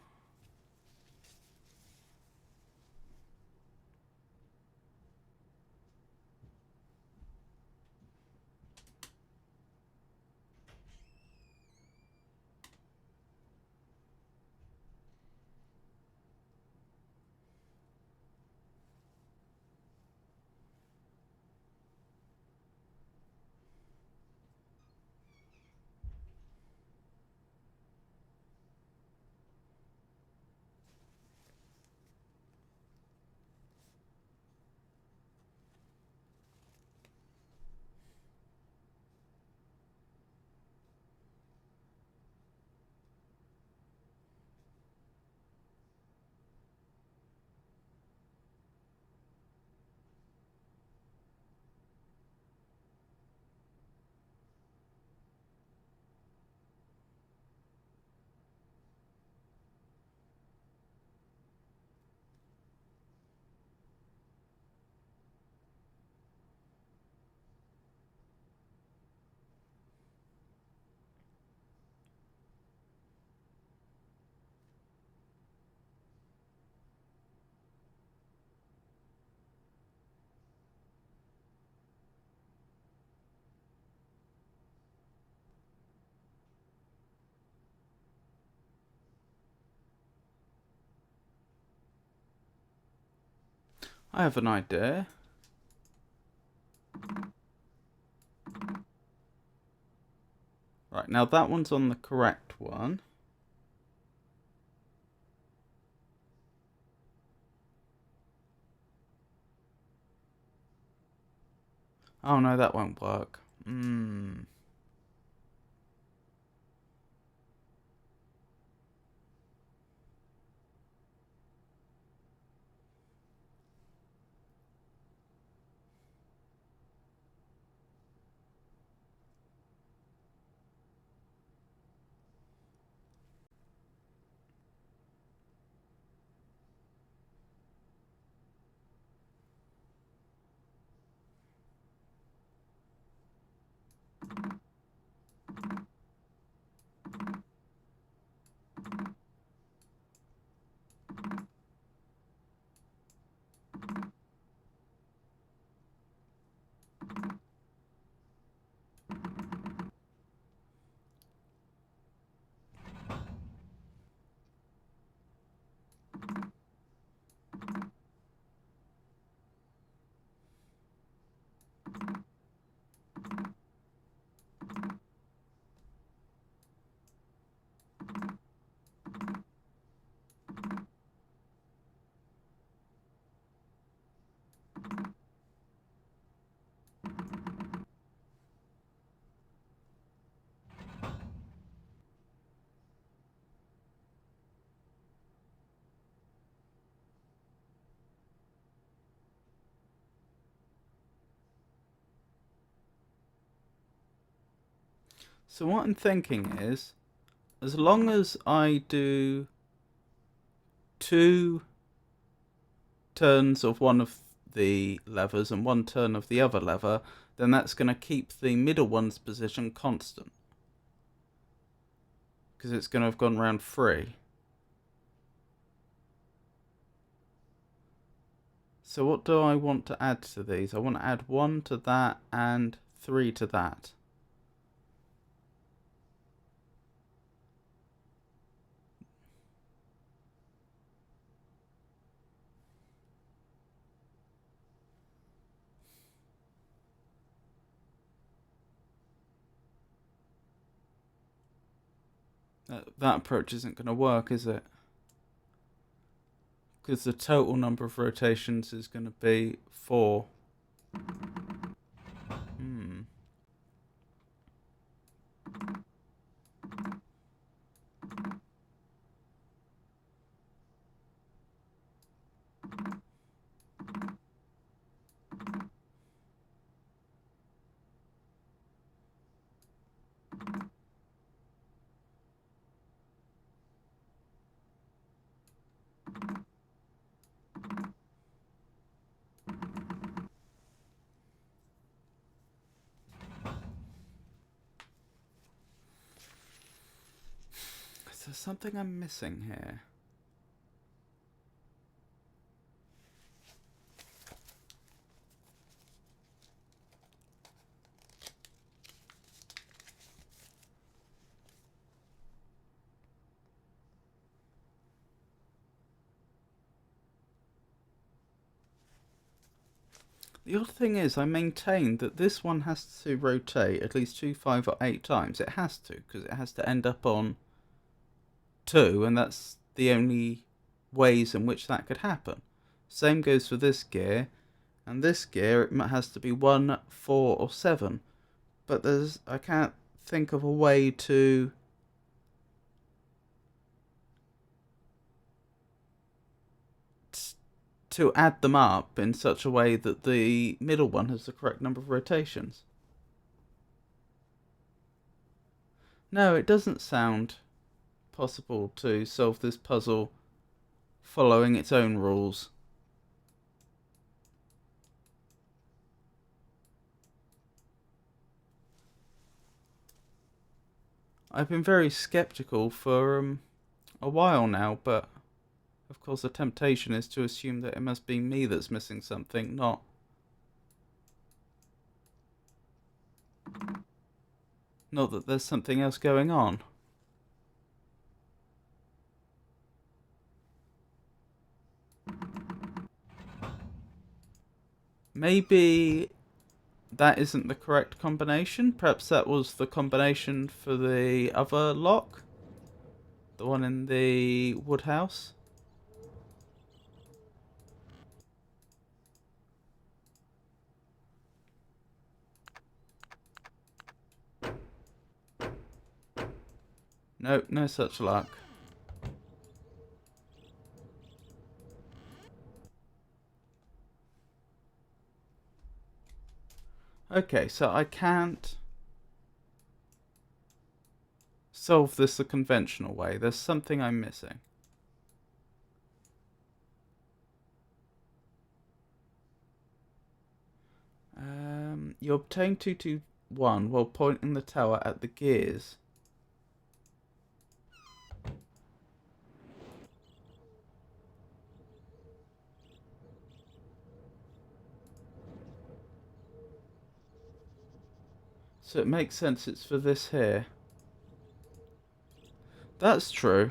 I have an idea. Right, now that one's on the correct one. Oh no, that won't work. Hmm. So what I'm thinking is, as long as I do 2 turns of one of the levers and 1 turn of the other lever, then that's going to keep the middle one's position constant. Because it's going to have gone round 3. So what do I want to add to these? I want to add 1 to that and 3 to that. That approach isn't going to work, is it? Because the total number of rotations is going to be 4. Is there something I'm missing here? The odd thing is, I maintain that this one has to rotate at least 2, 5, or 8 times. It has to, because it has to end up on 2, and that's the only ways in which that could happen. Same goes for this gear, and this gear it has to be 1, 4, or 7. But I can't think of a way to add them up in such a way that the middle one has the correct number of rotations. No, it doesn't sound possible to solve this puzzle following its own rules. I've been very skeptical for a while now, but of course the temptation is to assume that it must be me that's missing something, not that there's something else going on. Maybe that isn't the correct combination. Perhaps that was the combination for the other lock, the one in the wood house. No, no such luck. Okay, so I can't solve this the conventional way. There's something I'm missing. You obtain 221 while pointing the tower at the gears. So it makes sense it's for this here. That's true.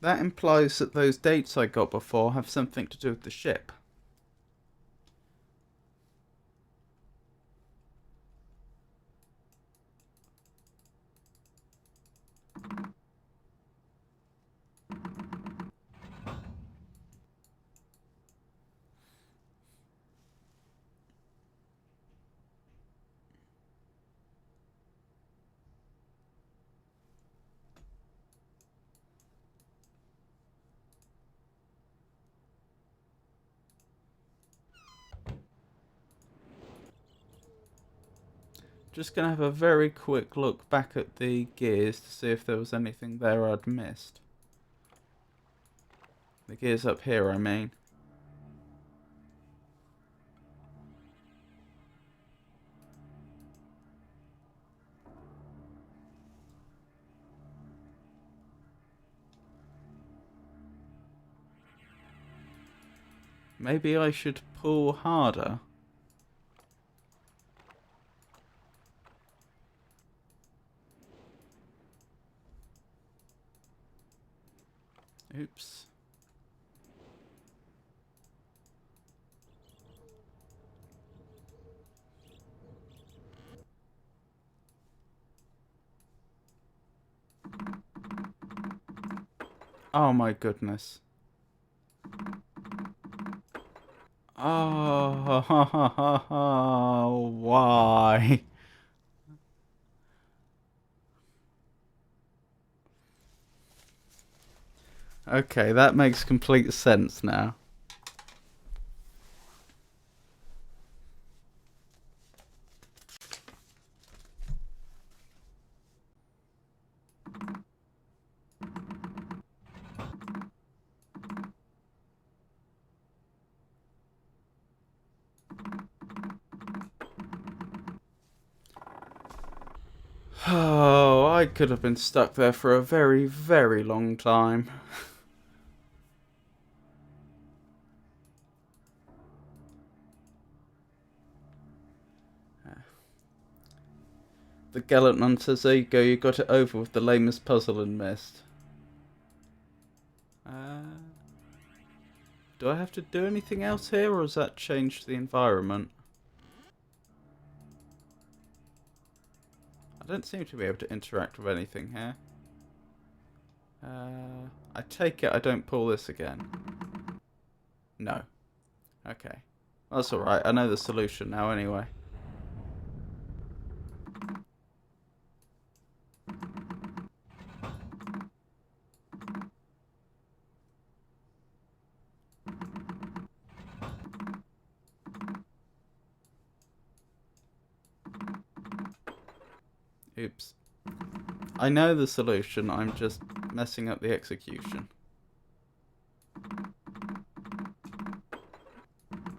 That implies that those dates I got before have something to do with the ship. Just going to have a very quick look back at the gears to see if there was anything there I'd missed. The gears up here, I mean. Maybe I should pull harder. Oops. Oh my goodness. Oh, why? Okay, that makes complete sense now. Oh, I could have been stuck there for a very, very long time. The gallant man says, there you go, you got it over with the lamest puzzle in Myst. Do I have to do anything else here, or has that changed the environment? I don't seem to be able to interact with anything here. I take it I don't pull this again. No. Okay. That's alright, I know the solution now anyway. Oops. I know the solution, I'm just messing up the execution.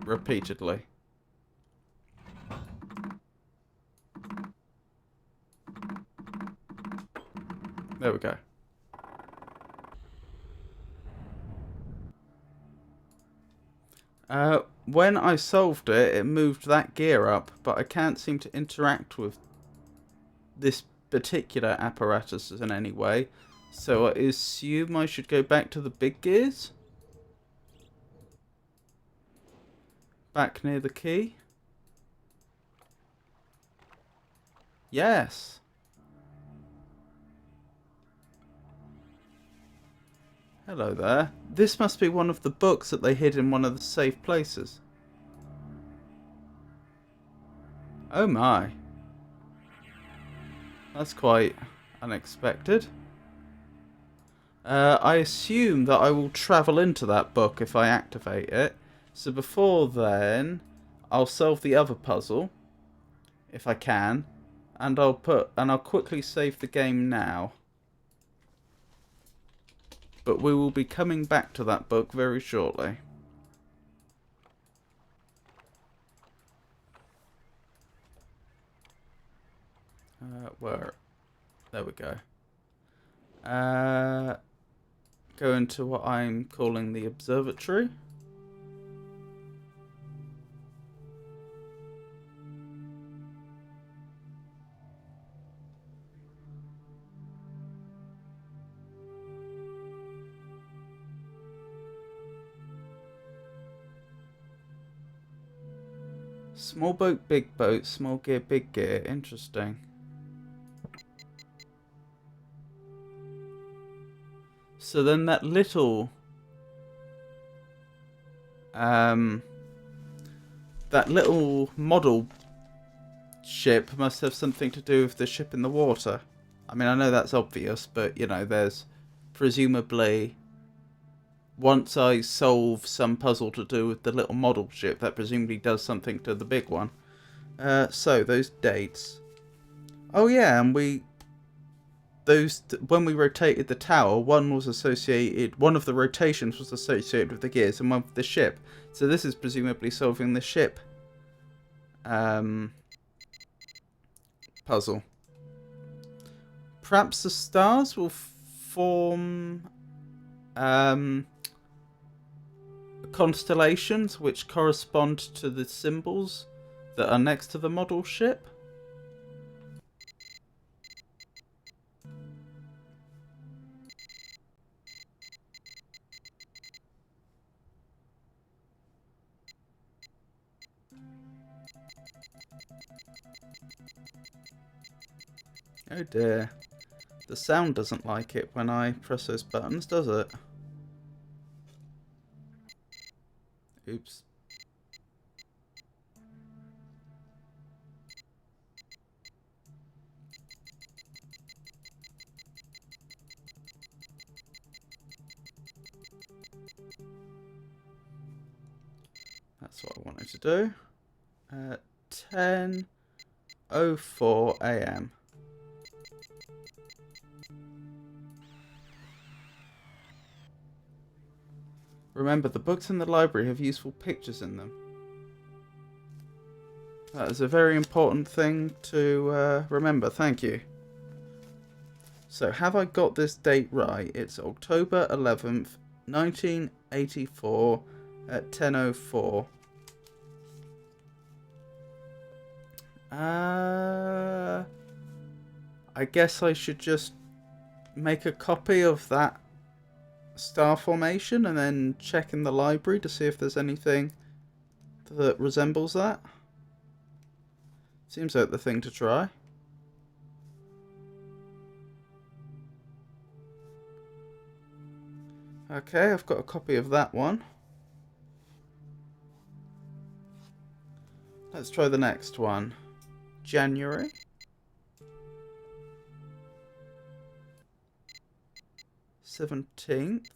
Repeatedly. There we go. When I solved it, it moved that gear up, but I can't seem to interact with this particular apparatus in any way. So I assume I should go back to the big gears? Back near the key? Yes. Hello there. This must be one of the books that they hid in one of the safe places. Oh my. That's quite unexpected. I assume that I will travel into that book if I activate it. So before then, I'll solve the other puzzle, if I can, and I'll quickly save the game now. But we will be coming back to that book very shortly. Where? There we go. Go into what I'm calling the observatory. Small boat, big boat, small gear, big gear. Interesting. So then that little model ship must have something to do with the ship in the water. I mean, I know that's obvious, but you know, there's presumably, once I solve some puzzle to do with the little model ship, that presumably does something to the big one. So those dates. Oh yeah, and when we rotated the tower, one was associated. One of the rotations was associated with the gears, and one with the ship. So this is presumably solving the ship puzzle. Perhaps the stars will form constellations which correspond to the symbols that are next to the model ship. Oh dear. The sound doesn't like it when I press those buttons, does it? Oops. That's what I wanted to do. 10:04 a.m. Remember, the books in the library have useful pictures in them. That is a very important thing to remember. Thank you. So, have I got this date right? It's October 11th, 1984 at 10:04. I guess I should just make a copy of that star formation and then check in the library to see if there's anything that resembles that. Seems like the thing to try. Okay, I've got a copy of that one. Let's try the next one. January. /17th.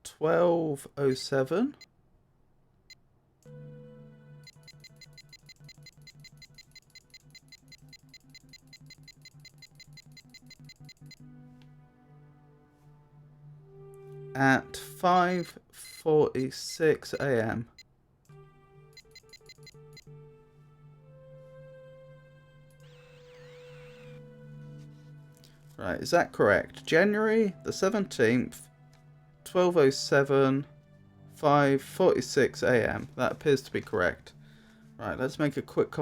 12:07. At 5:46 a.m. Right, is that correct? January the 17th, 12:07, 5:46 a.m. That appears to be correct. Right, let's make a quick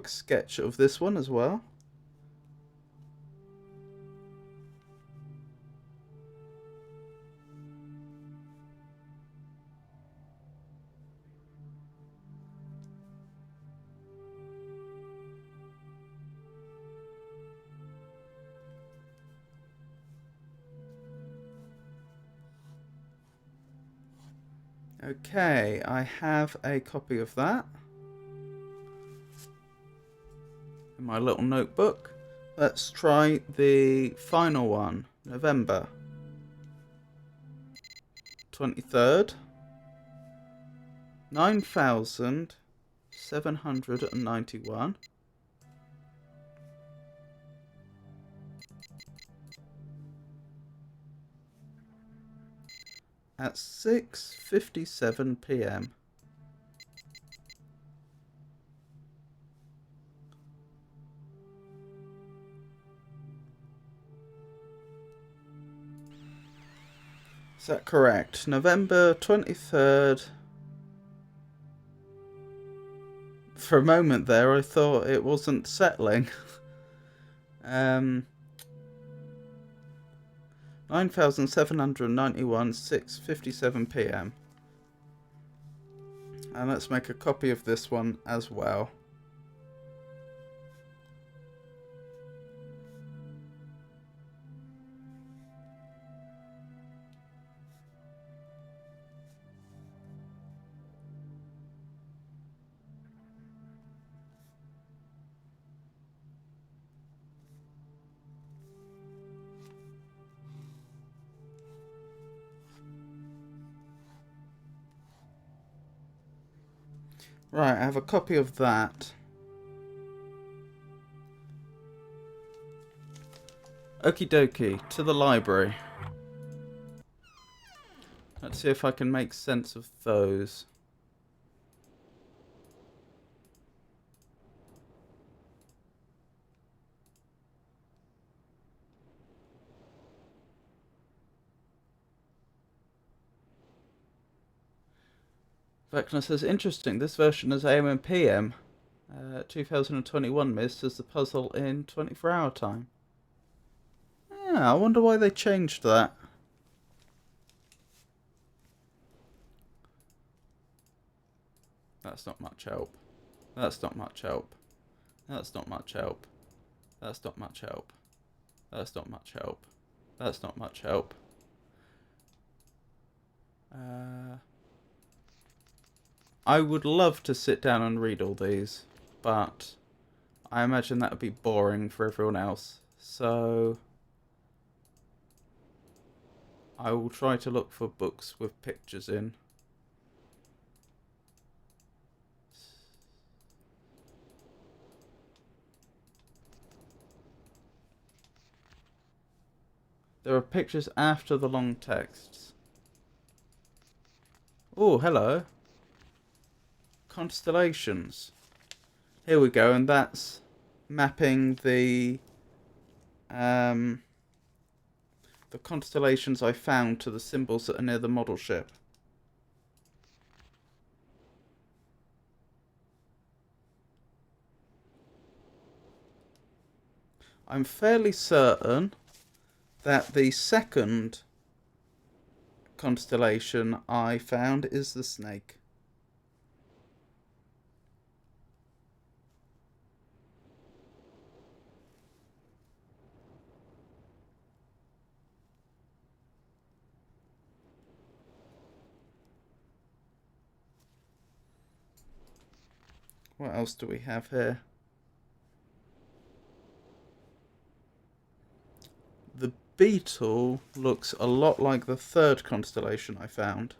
sketch of this one as well. Okay, I have a copy of that in my little notebook. Let's try the final one, November 23rd, 9,791. At 6:57 p.m. Is that correct? November 23rd. For a moment there, I thought it wasn't settling. 9,791, 6:57 p.m. And let's make a copy of this one as well. Right, I have a copy of that. Okie dokie, to the library. Let's see if I can make sense of those. Vecna says, interesting, this version is AM and PM. 2021 Myst has the puzzle in 24-hour time. Yeah, I wonder why they changed that. That's not much help. That's not much help. That's not much help. That's not much help. That's not much help. That's not much help. I would love to sit down and read all these, but I imagine that would be boring for everyone else. So I will try to look for books with pictures in. There are pictures after the long texts. Oh, hello. Constellations. Here we go, and that's mapping the constellations I found to the symbols that are near the model ship. I'm fairly certain that the second constellation I found is the snake. What else do we have here? The beetle looks a lot like the third constellation I found.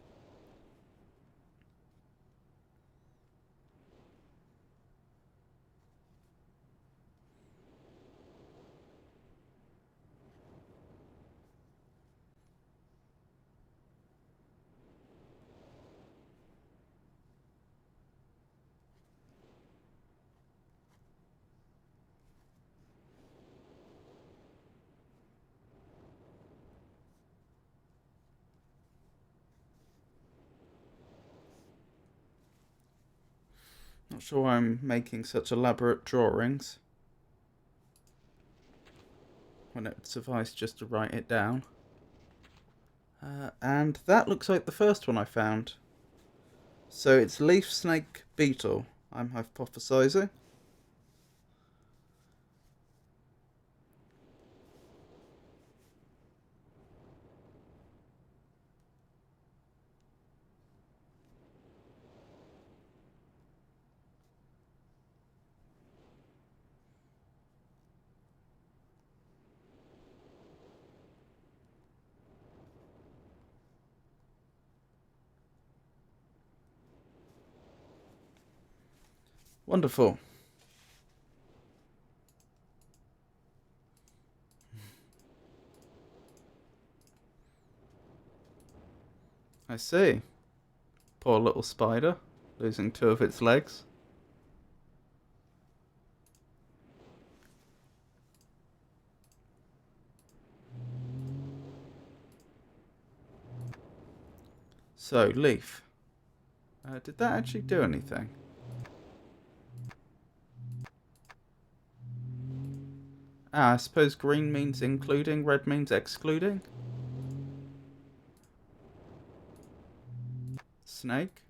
Not sure why I'm making such elaborate drawings when it would suffice just to write it down. And that looks like the first one I found. So it's leaf snake beetle, I'm hypothesizing. Wonderful. I see. Poor little spider, losing 2 of its legs. So, leaf. Did that actually do anything? Ah, I suppose green means including, red means excluding. Snake.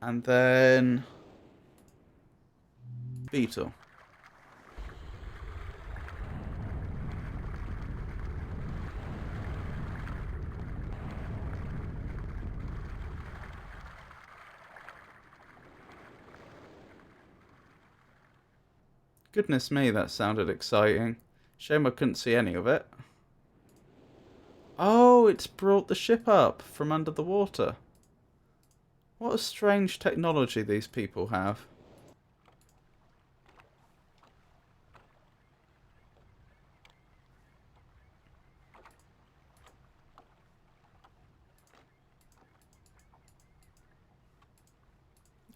And then beetle. Goodness me, that sounded exciting. Shame I couldn't see any of it. Oh, it's brought the ship up from under the water. What a strange technology these people have.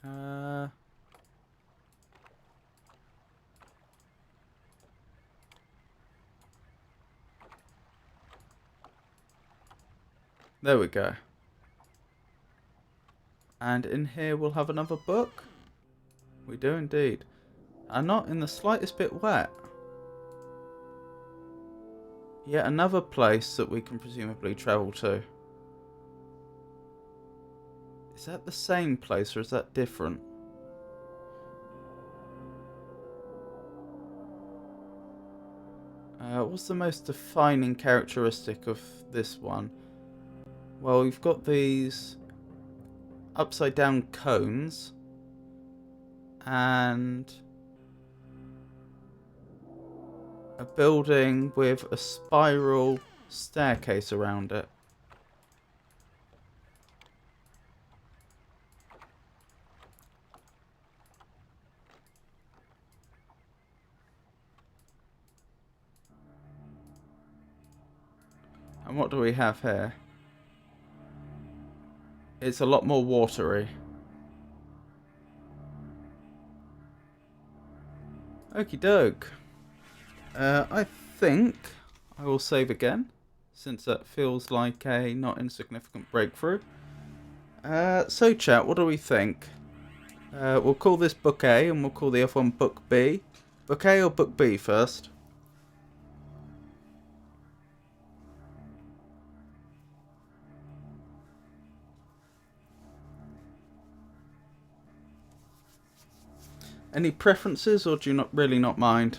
Uh, there we go. And in here we'll have another book. We do indeed. And not in the slightest bit wet. Yet another place that we can presumably travel to. Is that the same place or is that different? What's the most defining characteristic of this one? Well, we've got these upside down cones and a building with a spiral staircase around it. And what do we have here? It's a lot more watery. Okie doke. I think I will save again, since that feels like a not insignificant breakthrough. So chat, what do we think? We'll call this Book A and we'll call the other one Book B. Book A or Book B first? Any preferences or do you not really not mind?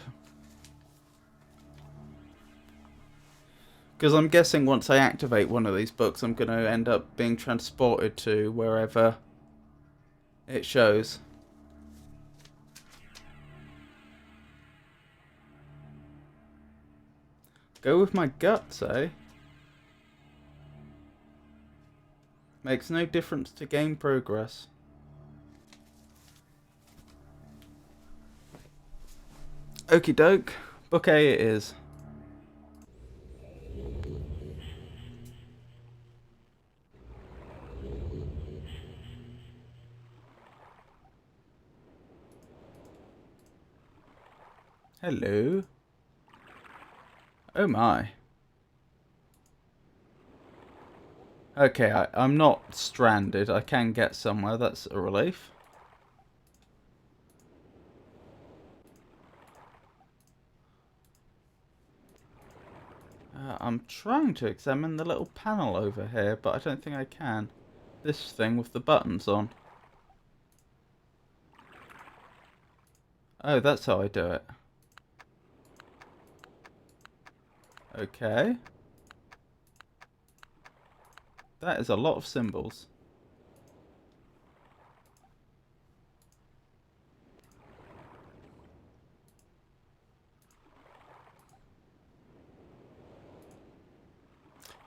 Because I'm guessing once I activate one of these books I'm going to end up being transported to wherever it shows. Go with my guts, eh? Makes no difference to game progress. Okie doke, Book A it is. Hello. Oh my. Okay, I'm not stranded. I can get somewhere. That's a relief. I'm trying to examine the little panel over here, but I don't think I can. This thing with the buttons on. Oh, that's how I do it. Okay. That is a lot of symbols.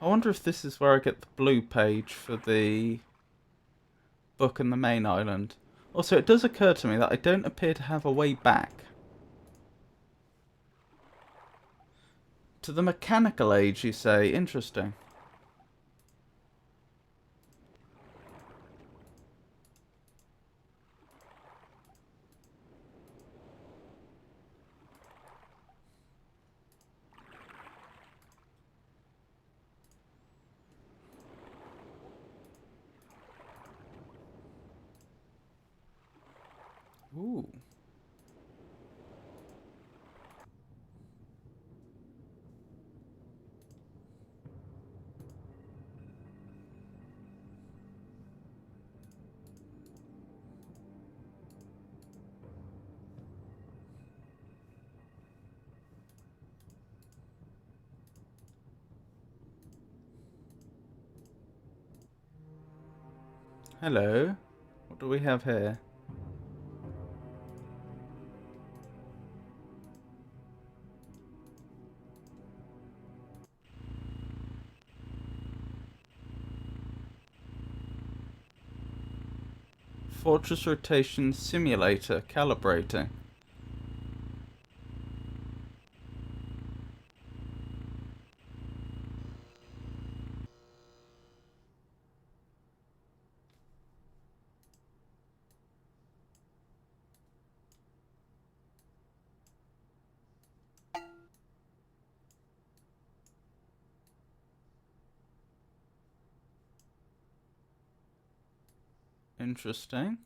I wonder if this is where I get the blue page for the book and the main island. Also, it does occur to me that I don't appear to have a way back. To the mechanical age, you say? Interesting. Ooh. Hello. What do we have here? Fortress rotation simulator calibrating. Interesting.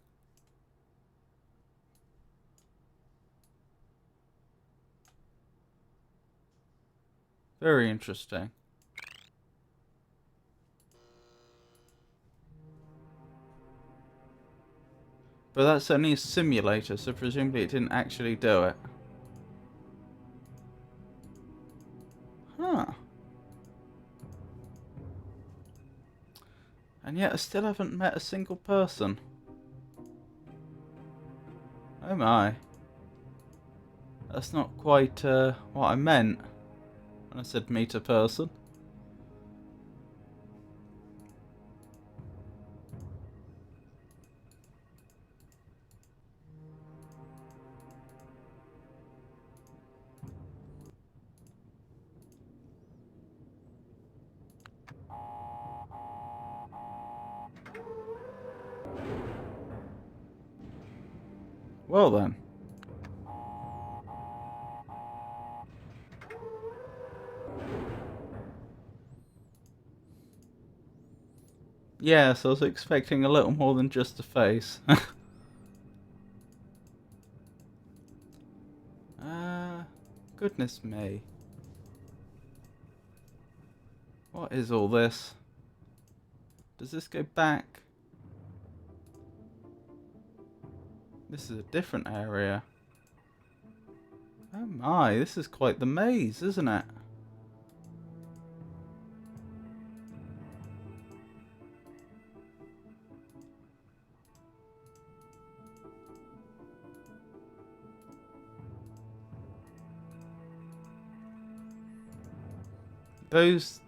Very interesting. But that's only a simulator, so presumably it didn't actually do it. Huh. And yet I still haven't met a single person. Oh my. That's not quite what I meant when I said meet a person. Well then. Yes, I was expecting a little more than just a face. Goodness me. What is all this? Does this go back? This is a different area. Oh my, this is quite the maze, isn't it?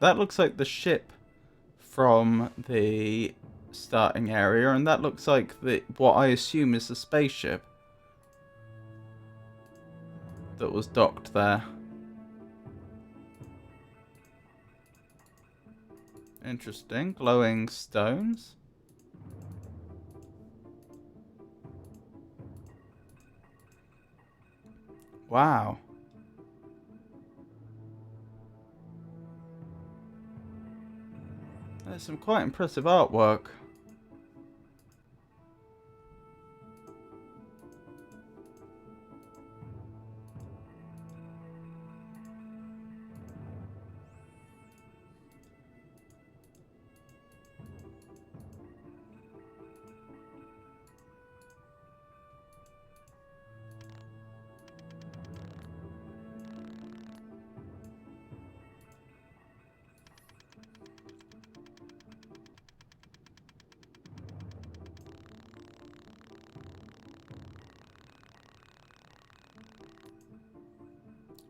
That looks like the ship from the starting area, and that looks like what I assume is the spaceship that was docked there. Interesting. Glowing stones. Wow. There's some quite impressive artwork.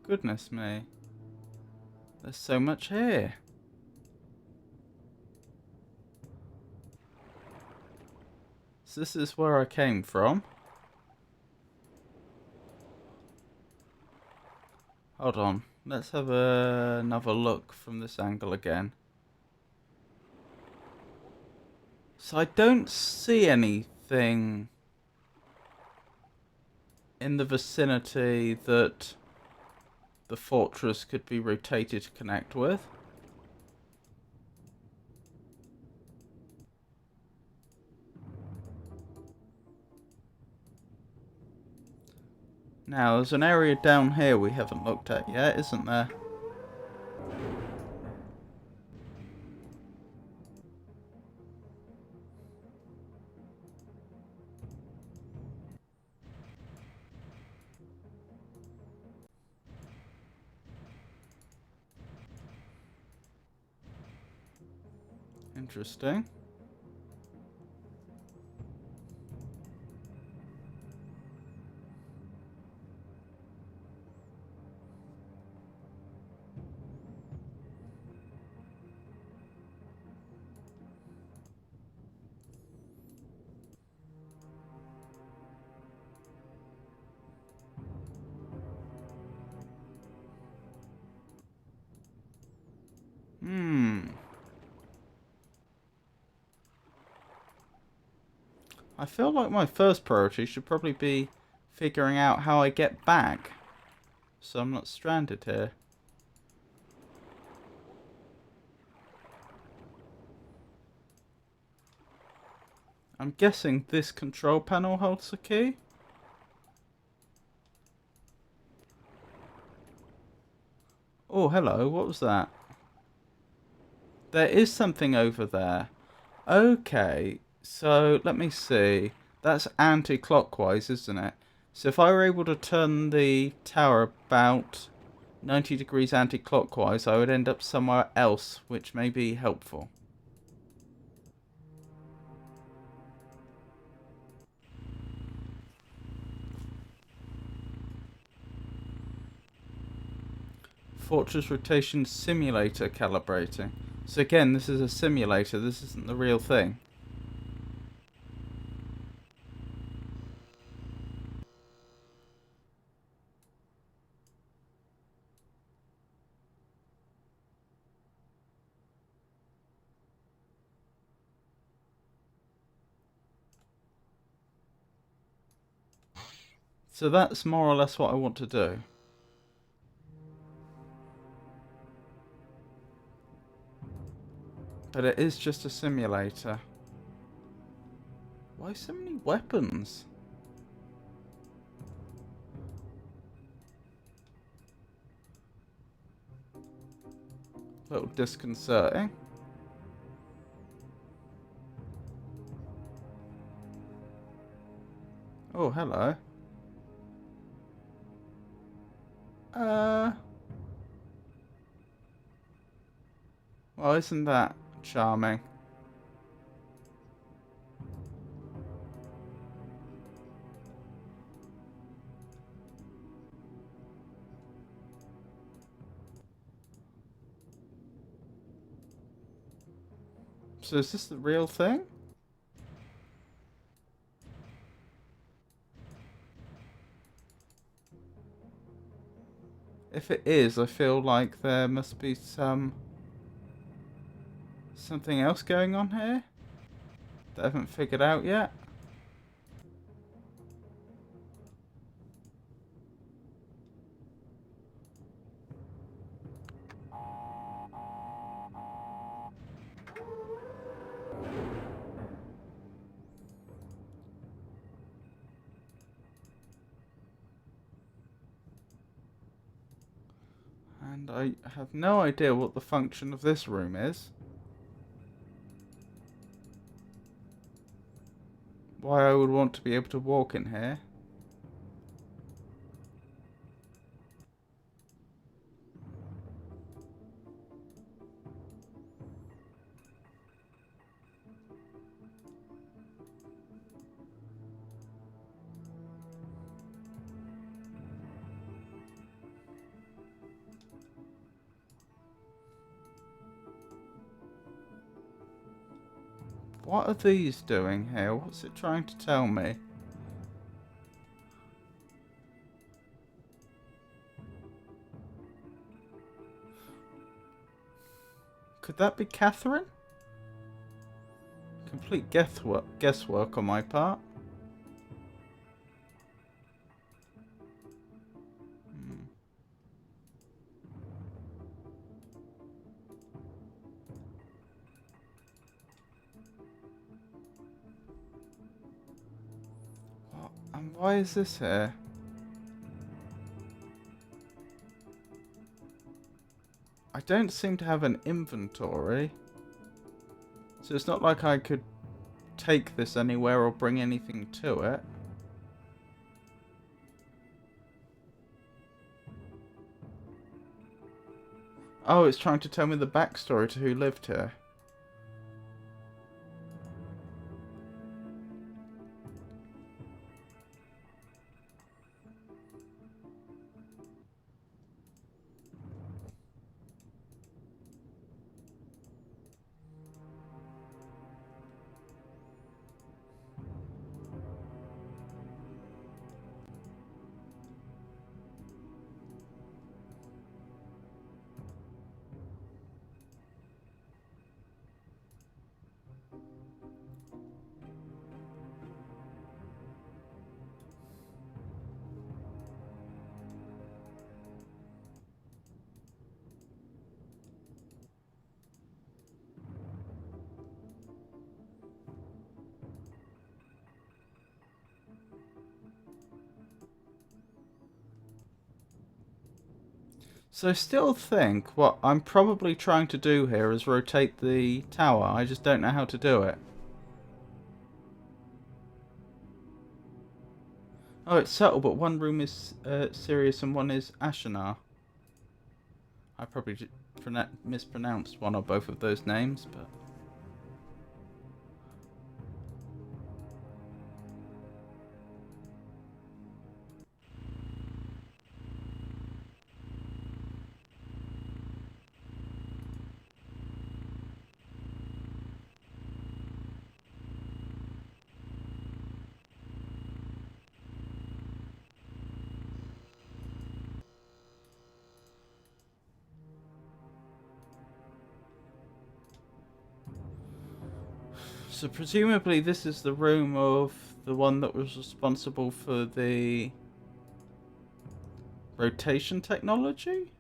Goodness me. There's so much here. So this is where I came from. Hold on. Let's have another look from this angle again. So I don't see anything in the vicinity that the fortress could be rotated to connect with. Now, there's an area down here we haven't looked at yet, isn't there? Interesting. I feel like my first priority should probably be figuring out how I get back, so I'm not stranded here. I'm guessing this control panel holds the key. Oh, hello. What was that? There is something over there. Okay, so let me see. That's anti-clockwise, isn't it? So if I were able to turn the tower about 90 degrees anti-clockwise, I would end up somewhere else, which may be helpful. Fortress rotation simulator calibrating. So again, this is a simulator. This isn't the real thing. So that's more or less what I want to do. But it is just a simulator. Why so many weapons? A little disconcerting. Oh, hello. Well, isn't that charming? So is this the real thing? If it is, I feel like there must be something else going on here that I haven't figured out yet. And I have no idea what the function of this room is. Why I would want to be able to walk in here. What are these doing here? What's it trying to tell me? Could that be Catherine? Complete guesswork on my part. What? And why is this here? I don't seem to have an inventory. So it's not like I could take this anywhere or bring anything to it. Oh, it's trying to tell me the backstory to who lived here. So still think what I'm probably trying to do here is rotate the tower. I just don't know how to do it. Oh, it's subtle, but one room is Sirius and one is Ashenar. I probably mispronounced one or both of those names, but... So presumably this is the room of the one that was responsible for the rotation technology?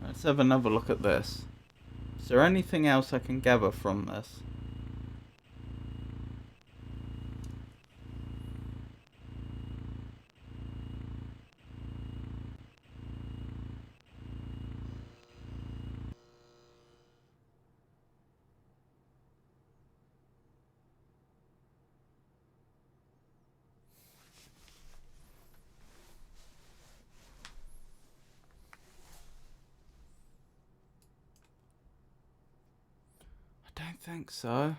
Let's have another look at this. Is there anything else I can gather from this? I don't think so.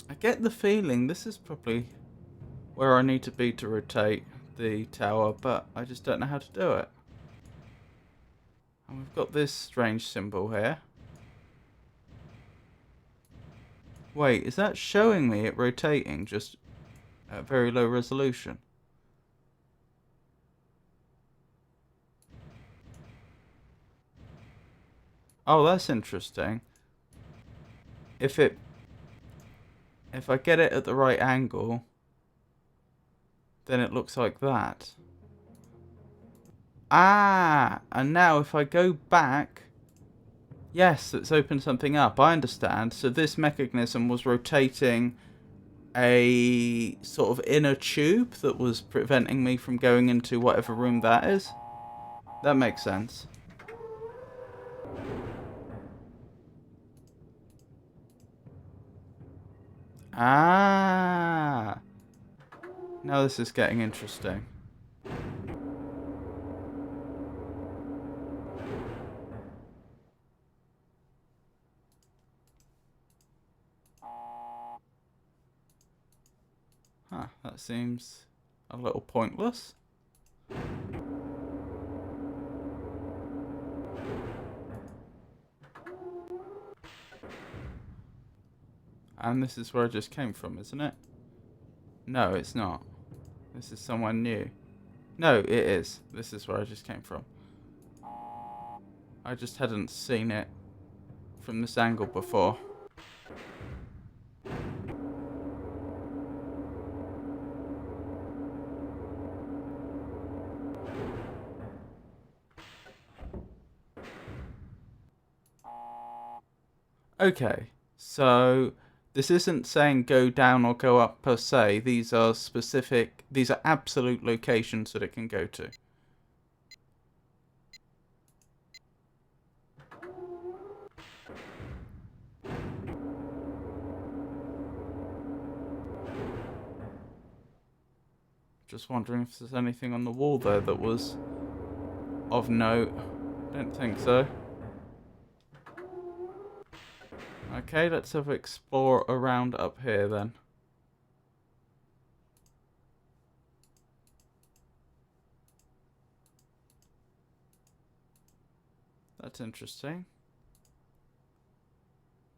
I get the feeling this is probably where I need to be to rotate the tower, but I just don't know how to do it. And we've got this strange symbol here. Wait, is that showing me it rotating just at very low resolution? Oh, that's interesting. If I get it at the right angle, then it looks like that. Ah, and now if I go back, yes, it's opened something up. I understand. So this mechanism was rotating a sort of inner tube that was preventing me from going into whatever room that is. That makes sense. Ah, now this is getting interesting. Huh, that seems a little pointless. And this is where I just came from, isn't it? No, it's not. This is somewhere new. No, it is. This is where I just came from. I just hadn't seen it from this angle before. Okay, so this isn't saying go down or go up per se. These are absolute locations that it can go to. Just wondering if there's anything on the wall there that was of note. Don't think so. Okay, let's have an explore around up here then. That's interesting.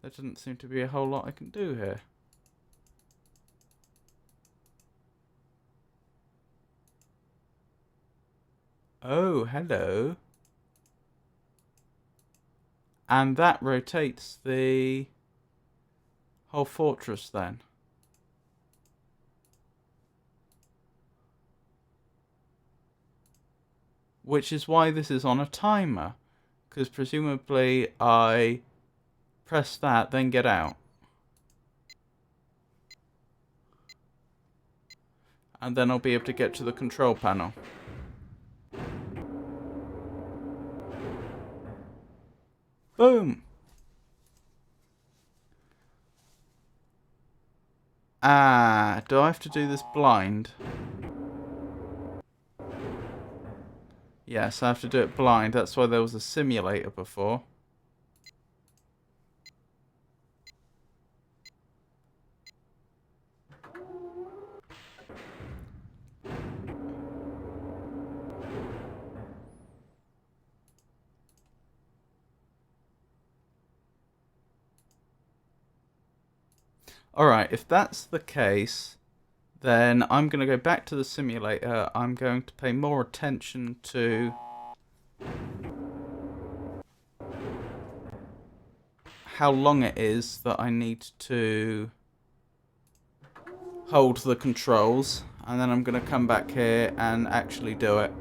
There doesn't seem to be a whole lot I can do here. Oh, hello. And that rotates the whole fortress then. Which is why this is on a timer. Because presumably I press that, then get out. And then I'll be able to get to the control panel. Boom! Ah, do I have to do this blind? Yes, I have to do it blind. That's why there was a simulator before. Alright, if that's the case, then I'm going to go back to the simulator. I'm going to pay more attention to how long it is that I need to hold the controls. And then I'm going to come back here and actually do it.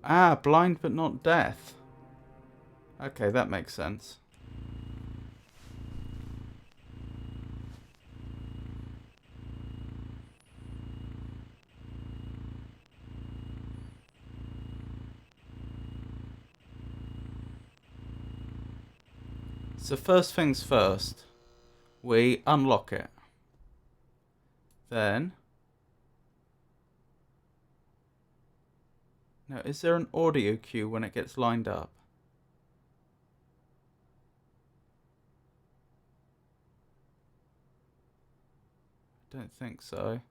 Ah, blind but not deaf. Okay, that makes sense. So first things first, we unlock it. Then... Now, is there an audio cue when it gets lined up? I don't think so.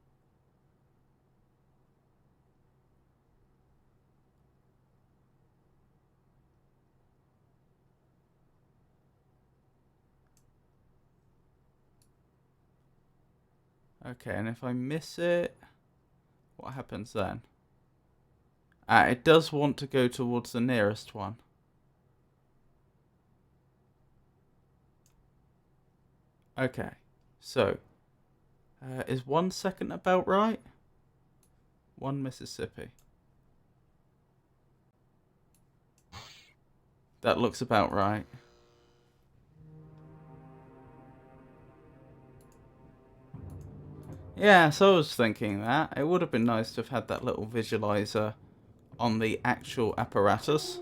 Okay, and if I miss it, what happens then? It does want to go towards the nearest one. Okay, so is 1 second about right? 1 Mississippi. That looks about right. Yeah, so I was thinking that. It would have been nice to have had that little visualizer on the actual apparatus.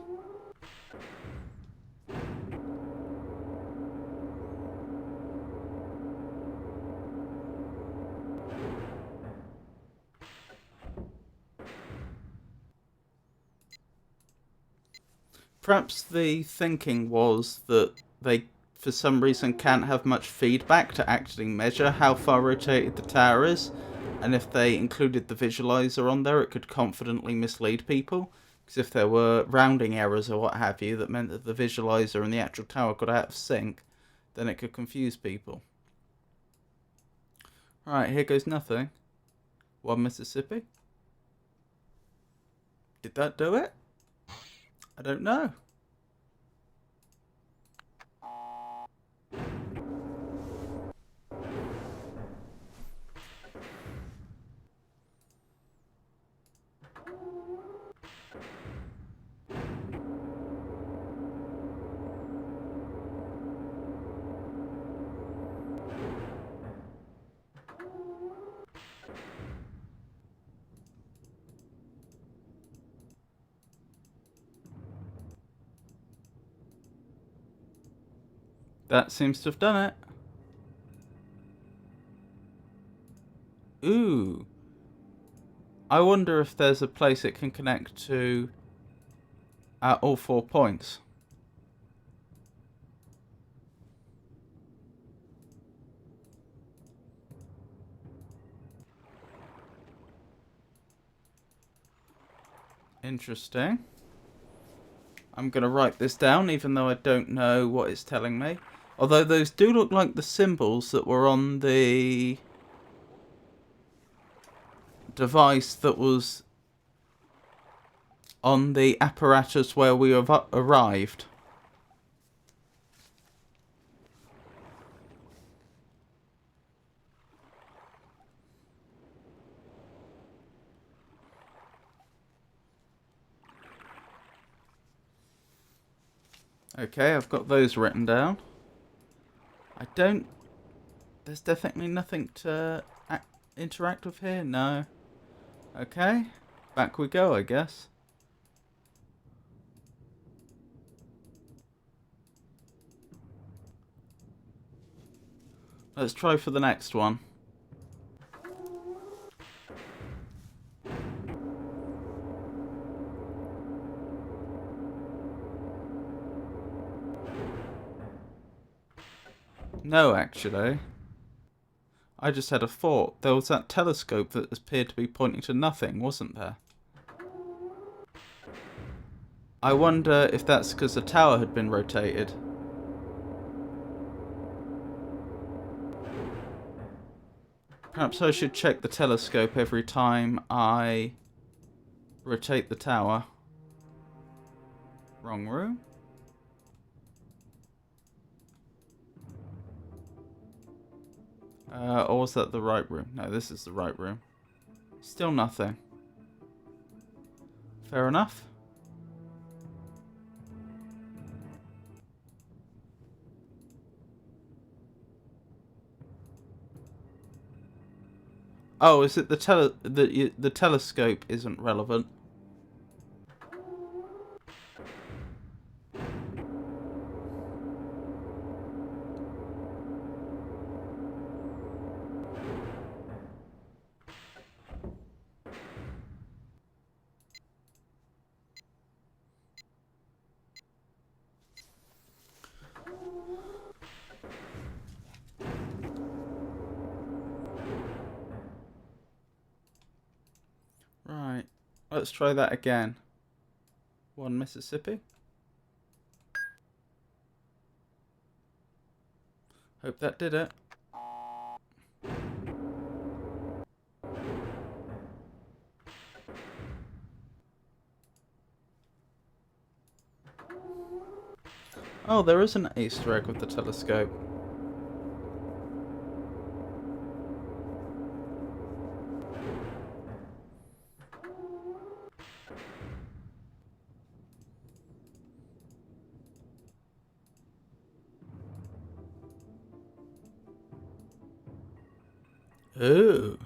Perhaps the thinking was that they, for some reason, can't have much feedback to actually measure how far rotated the tower is. And if they included the visualizer on there, it could confidently mislead people. Because if there were rounding errors or what have you that meant that the visualizer and the actual tower got out of sync, then it could confuse people. Alright, here goes nothing. 1 Mississippi. Did that do it? I don't know. That seems to have done it. Ooh. I wonder if there's a place it can connect to at all 4 points. Interesting. I'm going to write this down, even though I don't know what it's telling me. Although those do look like the symbols that were on the device that was on the apparatus where we have arrived. Okay, I've got those written down. I don't... There's definitely nothing to interact with here. No. Okay. Back we go, I guess. Let's try for the next one. No, actually. I just had a thought. There was that telescope that appeared to be pointing to nothing, wasn't there? I wonder if that's because the tower had been rotated. Perhaps I should check the telescope every time I rotate the tower. Wrong room? Or was that the right room? No, this is the right room. Still nothing. Fair enough. Oh, is it the telescope isn't relevant? Right. Let's try that again. 1 Mississippi. Hope that did it. Oh, there is an Easter egg with the telescope. Ooh.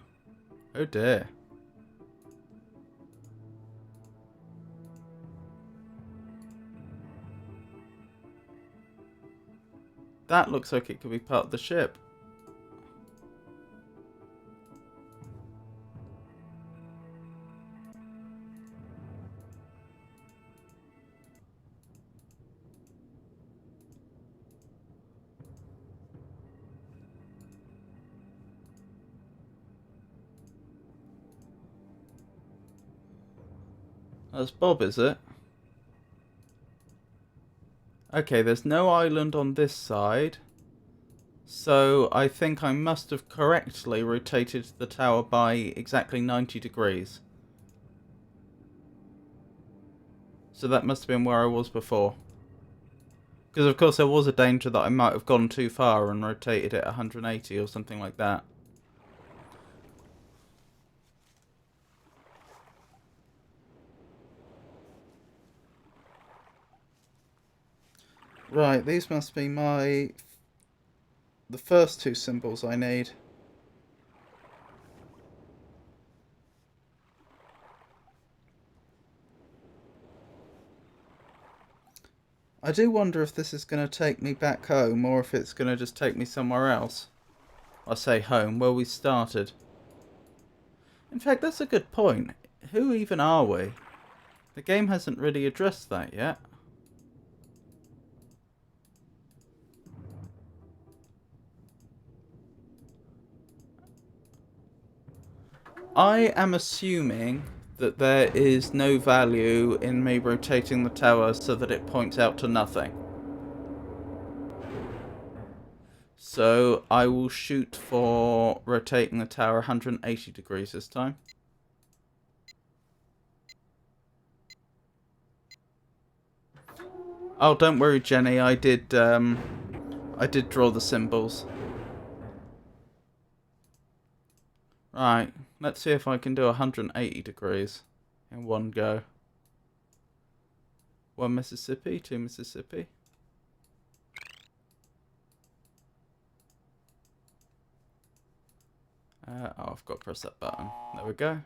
Oh dear. That looks like it could be part of the ship. That's Bob, is it? Okay, there's no island on this side. So I think I must have correctly rotated the tower by exactly 90 degrees. So that must have been where I was before. Because of course there was a danger that I might have gone too far and rotated it 180 or something like that. Right, these must be the first 2 symbols I need. I do wonder if this is going to take me back home or if it's going to just take me somewhere else. I say home, where we started. In fact, that's a good point. Who even are we? The game hasn't really addressed that yet. I am assuming that there is no value in me rotating the tower so that it points out to nothing. So I will shoot for rotating the tower 180 degrees this time. Oh, don't worry, Jenny. I did draw the symbols. Right. Let's see if I can do 180 degrees in one go. 1 Mississippi, 2 Mississippi. Oh, I've got to press that button. There we go.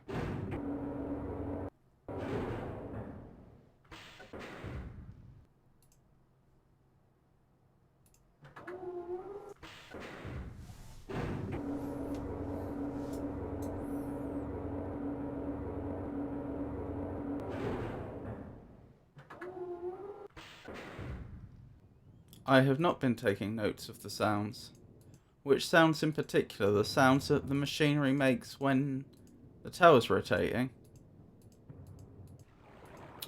I have not been taking notes of the sounds. Which sounds in particular? The sounds that the machinery makes when the tower's rotating?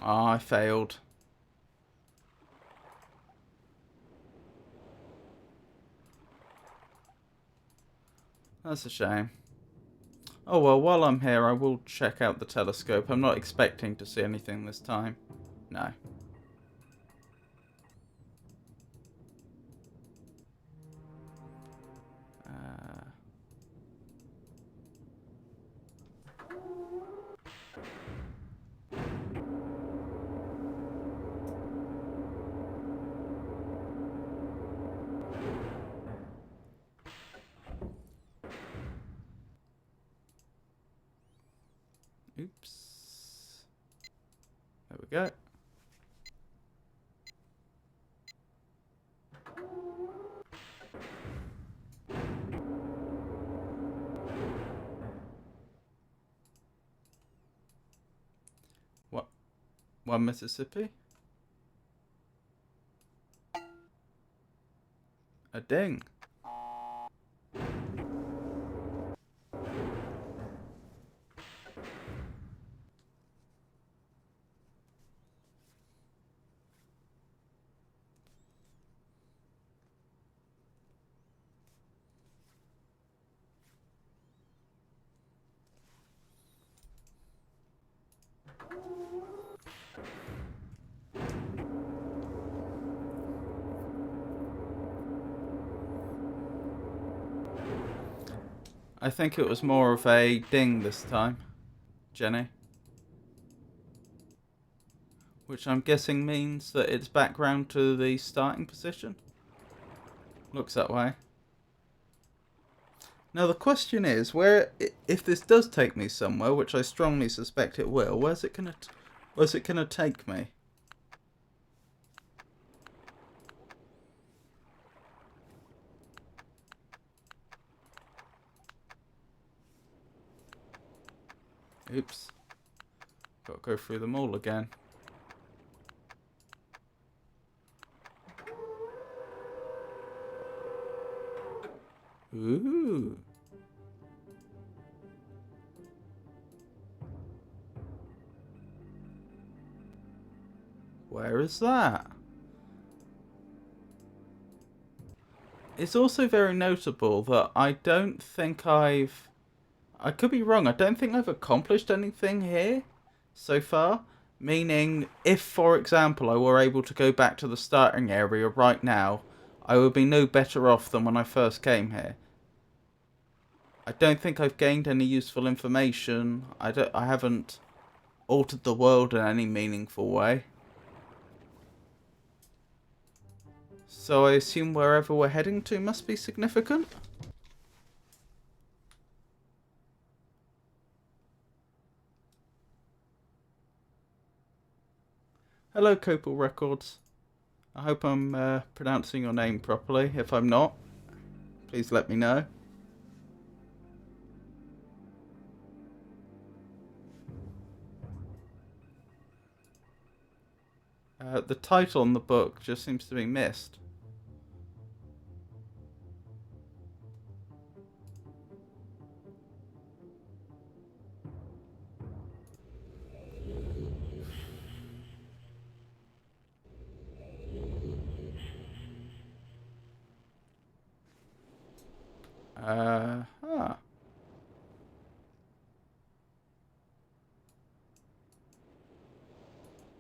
Oh, I failed. That's a shame. Oh well, while I'm here I will check out the telescope. I'm not expecting to see anything this time. No. Oops. There we go. What? 1 Mississippi? A ding. I think it was more of a ding this time, Jenny. Which I'm guessing means that it's back round to the starting position. Looks that way. Now the question is, if this does take me somewhere, which I strongly suspect it will, where's it gonna take me? Oops. Got to go through them all again. Ooh. Where is that? It's also very notable that I don't think I could be wrong, I don't think I've accomplished anything here so far. Meaning, if, for example, I were able to go back to the starting area right now, I would be no better off than when I first came here. I don't think I've gained any useful information. I haven't altered the world in any meaningful way. So I assume wherever we're heading to must be significant? Hello, Copal Records. I hope I'm pronouncing your name properly. If I'm not, please let me know. The title on the book just seems to be Myst.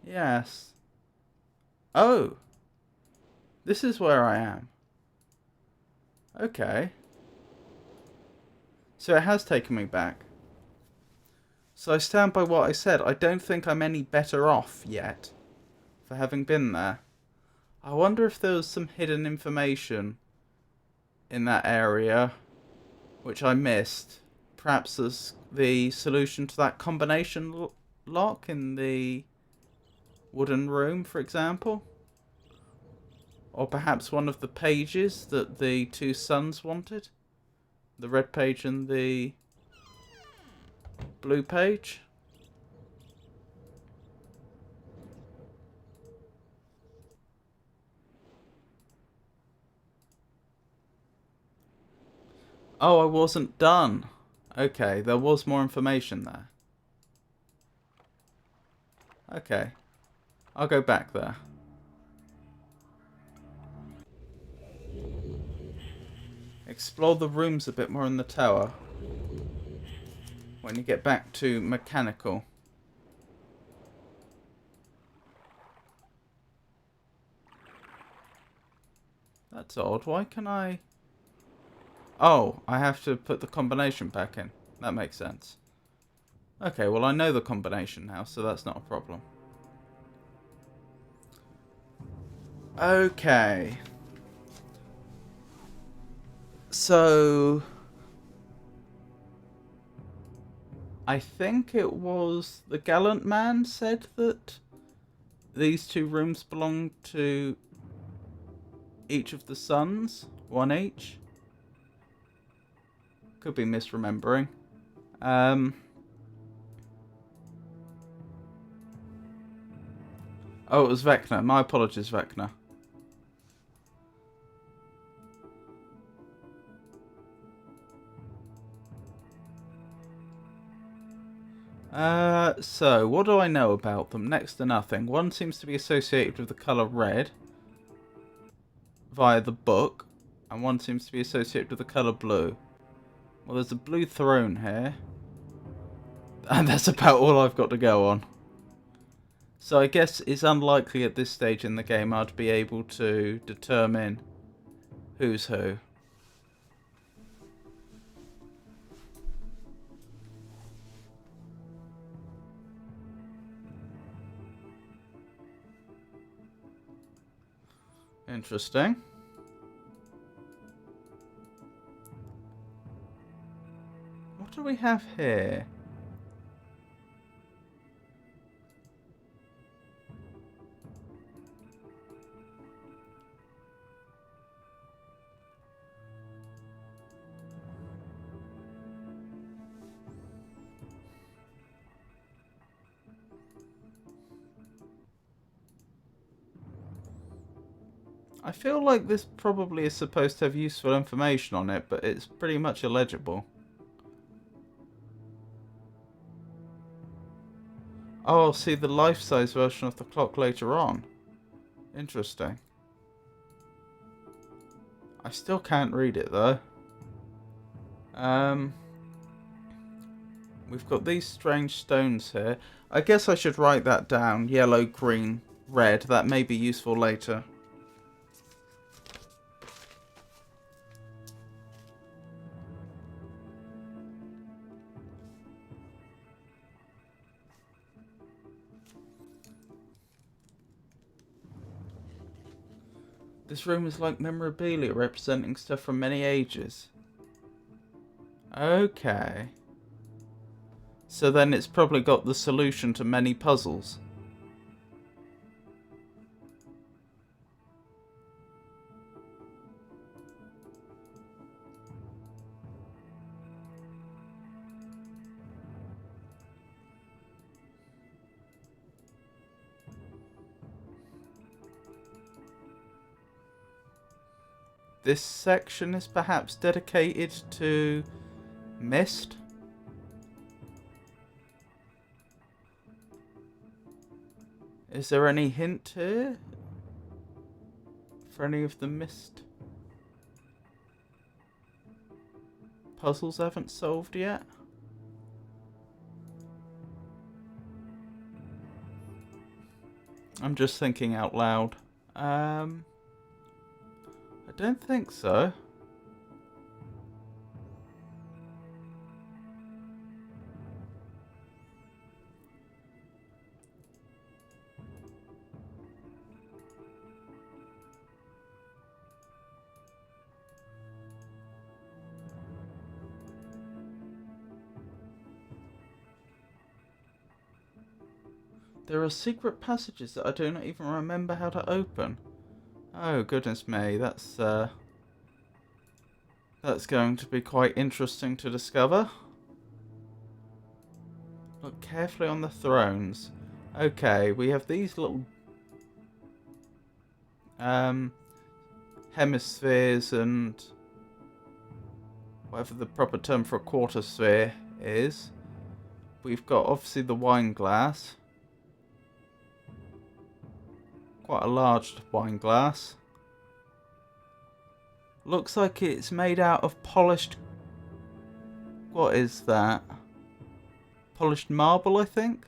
Yes. Oh, this is where I am. Okay. So it has taken me back. So I stand by what I said. I don't think I'm any better off yet for having been there. I wonder if there was some hidden information in that area which I missed. Perhaps there's the solution to that combination lock in the wooden room, for example. Or perhaps one of the pages that the two sons wanted. The red page and the blue page. Oh, I wasn't done. Okay, there was more information there. Okay, I'll go back there. Explore the rooms a bit more in the tower when you get back to mechanical. That's odd. Why can I... Oh, I have to put the combination back in. That makes sense. Okay, well I know the combination now, so that's not a problem. Okay. So... I think it was the gallant man said that these two rooms belong to each of the sons. One each. Could be misremembering. Oh, it was Vecna. My apologies, Vecna. So, what do I know about them? Next to nothing. One seems to be associated with the colour red via the book, and one seems to be associated with the colour blue. Well, there's a blue throne here, and that's about all I've got to go on. So I guess it's unlikely at this stage in the game I'd be able to determine who's who. Interesting. What do we have here? I feel like this probably is supposed to have useful information on it, but it's pretty much illegible. Oh, I'll see the life-size version of the clock later on. Interesting. I still can't read it though. We've got these strange stones here. I guess I should write that down. Yellow, green, red. That may be useful later. This room is like memorabilia representing stuff from many ages. Okay. So then it's probably got the solution to many puzzles. This section is perhaps dedicated to Myst. Is there any hint here for any of the Myst puzzles I haven't solved yet? I'm just thinking out loud. I don't think so. There are secret passages that I do not even remember how to open. Oh, goodness me, that's going to be quite interesting to discover. Look carefully on the thrones. Okay, we have these little hemispheres and whatever the proper term for a quarter sphere is. We've got obviously the wine glass. Quite a large wine glass. Looks like it's made out of polished... What is that? Polished marble, I think?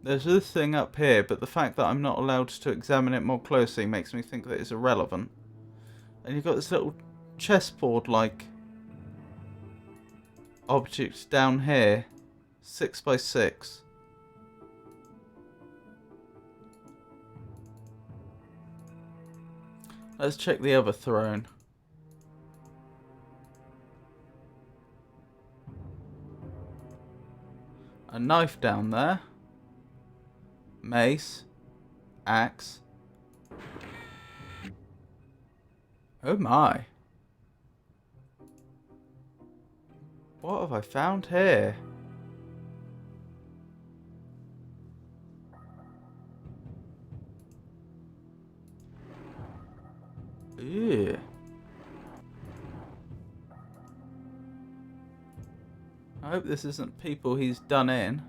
There's this thing up here, but the fact that I'm not allowed to examine it more closely makes me think that it's irrelevant. And you've got this little chessboard-like object down here. 6x6. Let's check the other throne. A knife down there. Mace. Axe. Oh my. What have I found here? Ew. I hope this isn't people he's done in.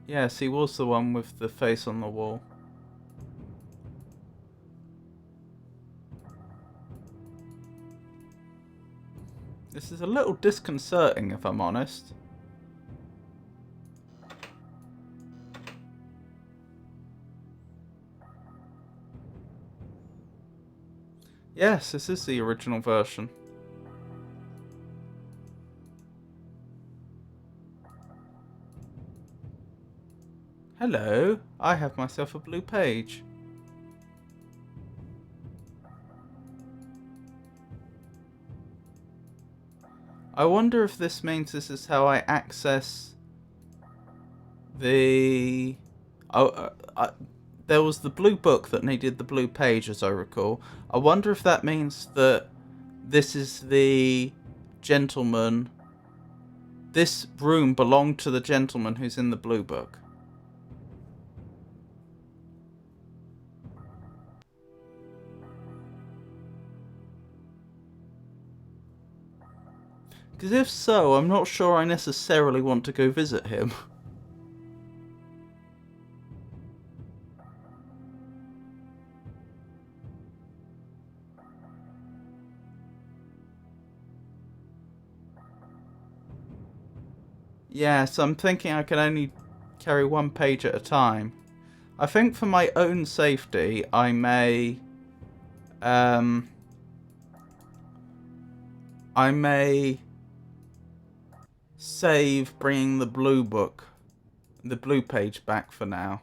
Yes, he was the one with the face on the wall. This is a little disconcerting, if I'm honest. Yes, this is the original version. Hello, I have myself a blue page. I wonder if this means this is how I access the... there was the blue book that needed the blue page, as I recall. I wonder if that means that this is the gentleman... This room belonged to the gentleman who's in the blue book. Because if so, I'm not sure I necessarily want to go visit him. Yeah, so I'm thinking I can only carry one page at a time. I think for my own safety, I may... save bringing the blue book, the blue page back for now.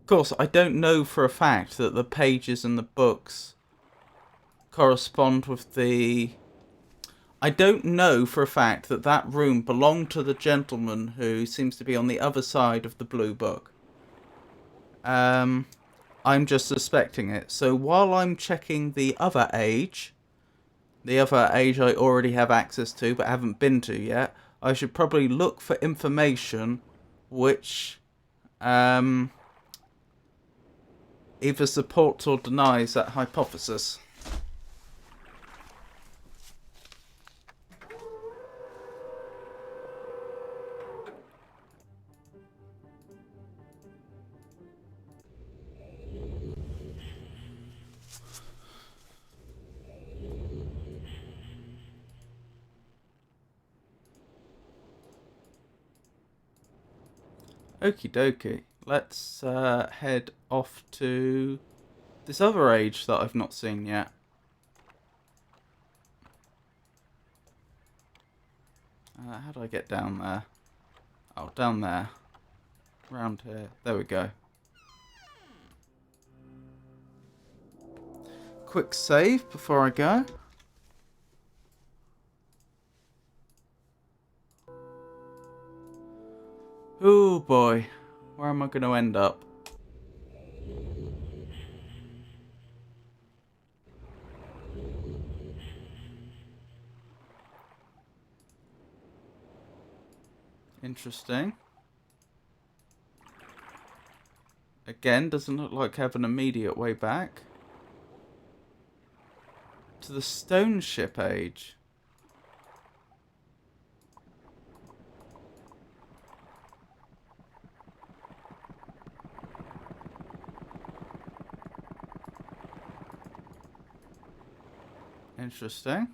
Of course, I don't know for a fact that the pages and the books correspond with the... I don't know for a fact that that room belonged to the gentleman who seems to be on the other side of the blue book. I'm just suspecting it. So while I'm checking the other age I already have access to but haven't been to yet, I should probably look for information which either supports or denies that hypothesis. Okie dokie. Let's head off to this other age that I've not seen yet. How do I get down there? Oh, down there. Around here. There we go. Quick save before I go. Oh boy. Where am I going to end up? Interesting. Again, doesn't look like I have an immediate way back. To the stone ship age. Interesting.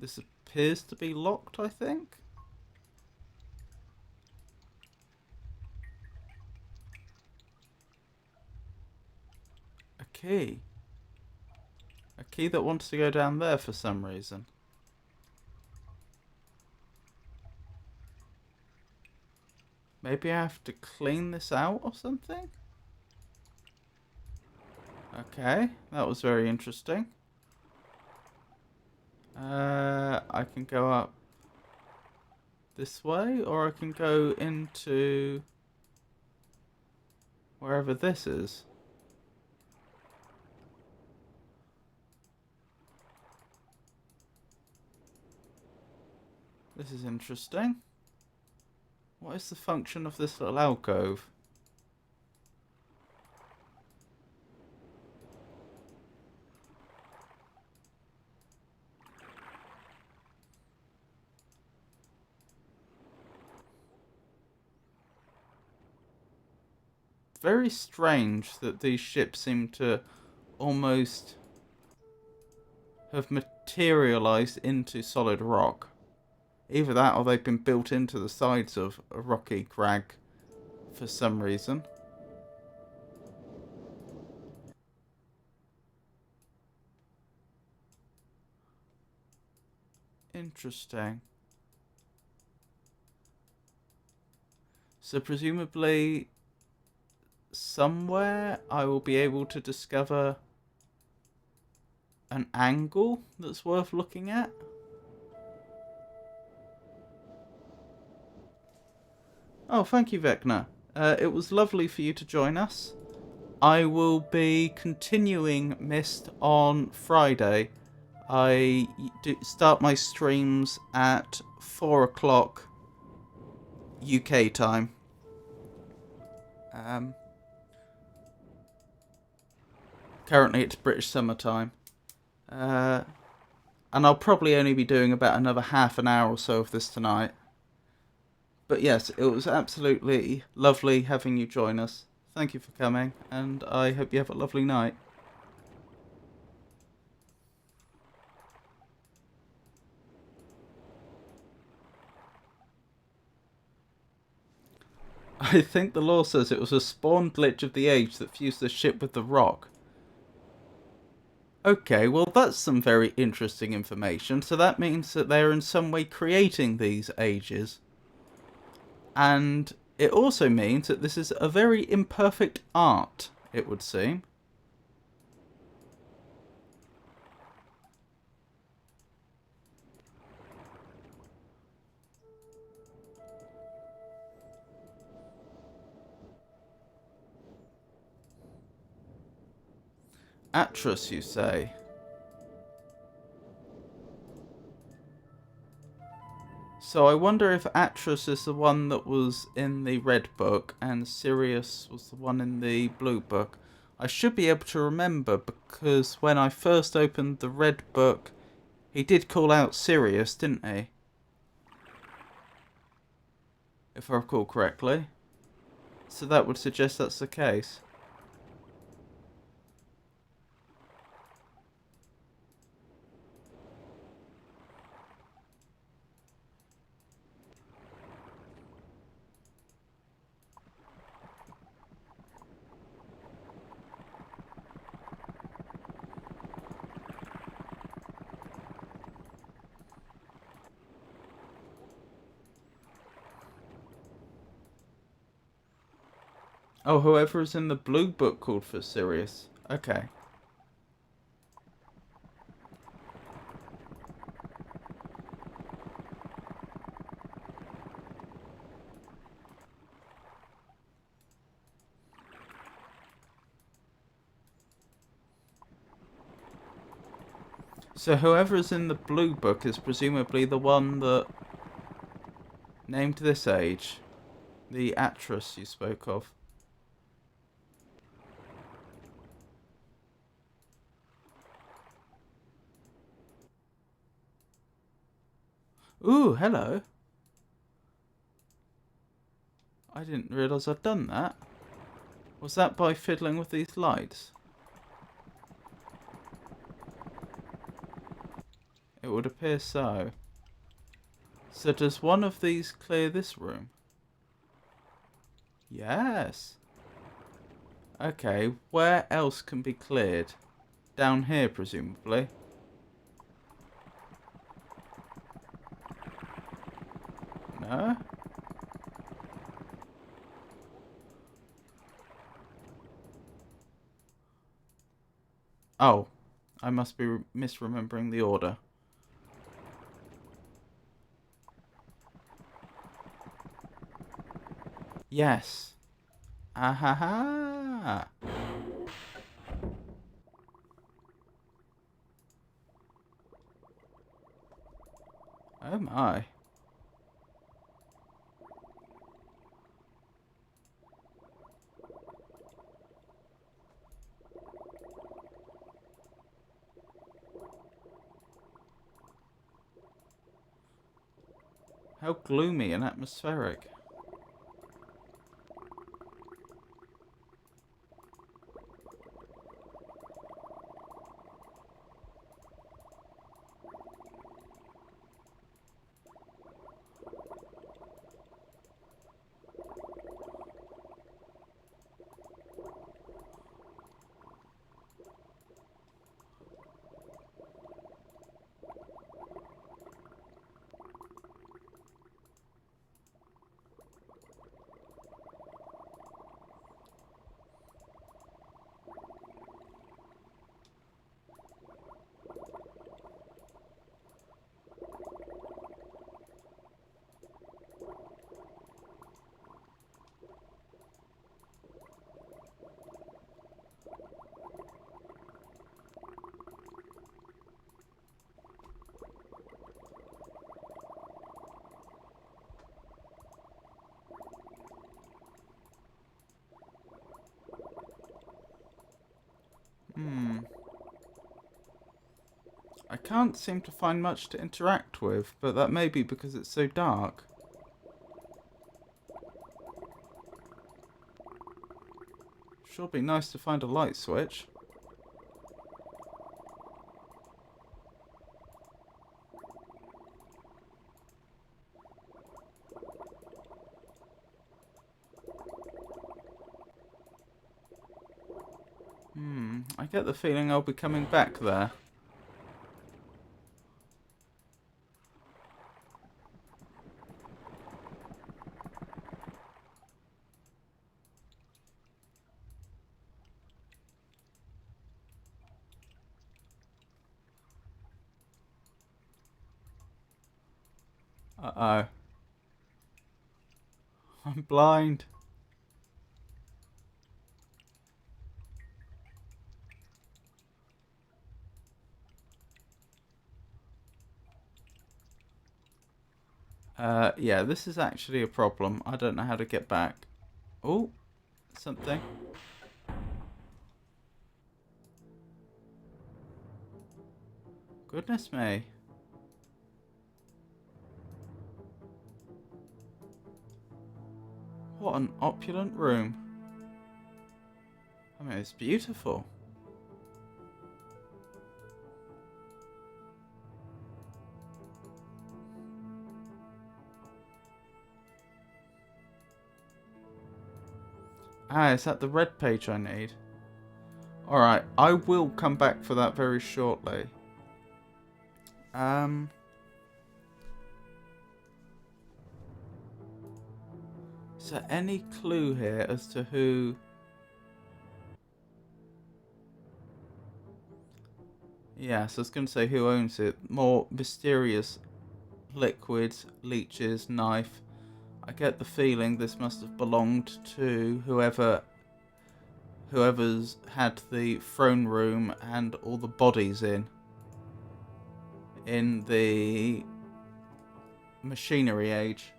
This appears to be locked, I think. A key. A key that wants to go down there for some reason. Maybe I have to clean this out or something? Okay, that was very interesting. I can go up this way, or I can go into wherever this is. This is interesting. What is the function of this little alcove? Very strange that these ships seem to almost have materialized into solid rock. Either that or they've been built into the sides of a rocky crag for some reason. Interesting. So presumably somewhere I will be able to discover an angle that's worth looking at. Oh, thank you, Vecna. It was lovely for you to join us. I will be continuing Myst on Friday. I start my streams at 4 o'clock UK time. Currently it's British summer time. And I'll probably only be doing about another half an hour or so of this tonight. But yes, it was absolutely lovely having you join us. Thank you for coming, and I hope you have a lovely night. I think the law says it was a spawn glitch of the age that fused the ship with the rock. Okay, well that's some very interesting information. So that means that they're in some way creating these ages. And it also means that this is a very imperfect art, it would seem. Atros, you say? So I wonder if Atros is the one that was in the red book and Sirius was the one in the blue book. I should be able to remember because when I first opened the red book, he did call out Sirius, didn't he? If I recall correctly. So that would suggest that's the case. Oh, whoever is in the blue book called for Sirius. Okay. So whoever is in the blue book is presumably the one that named this age. The actress you spoke of. Ooh, hello. I didn't realise I'd done that. Was that by fiddling with these lights? It would appear so. So does one of these clear this room? Yes. Okay, where else can be cleared? Down here, presumably. No? Oh, I must be misremembering the order. Yes. Ahaha. Oh my. How gloomy and atmospheric. Hmm. I can't seem to find much to interact with, but that may be because it's so dark. Sure be nice to find a light switch. I get the feeling I'll be coming back there. Uh-oh. I'm blind. Yeah, this is actually a problem. I don't know how to get back. Oh, something. Goodness me. What an opulent room. I mean, it's beautiful. Ah, is that the red page I need? Alright, I will come back for that very shortly. Is there any clue here as to who... Yes, I was going to say who owns it. More mysterious liquids, leeches, knife. I get the feeling this must have belonged to whoever's had the throne room and all the bodies in the machinery age.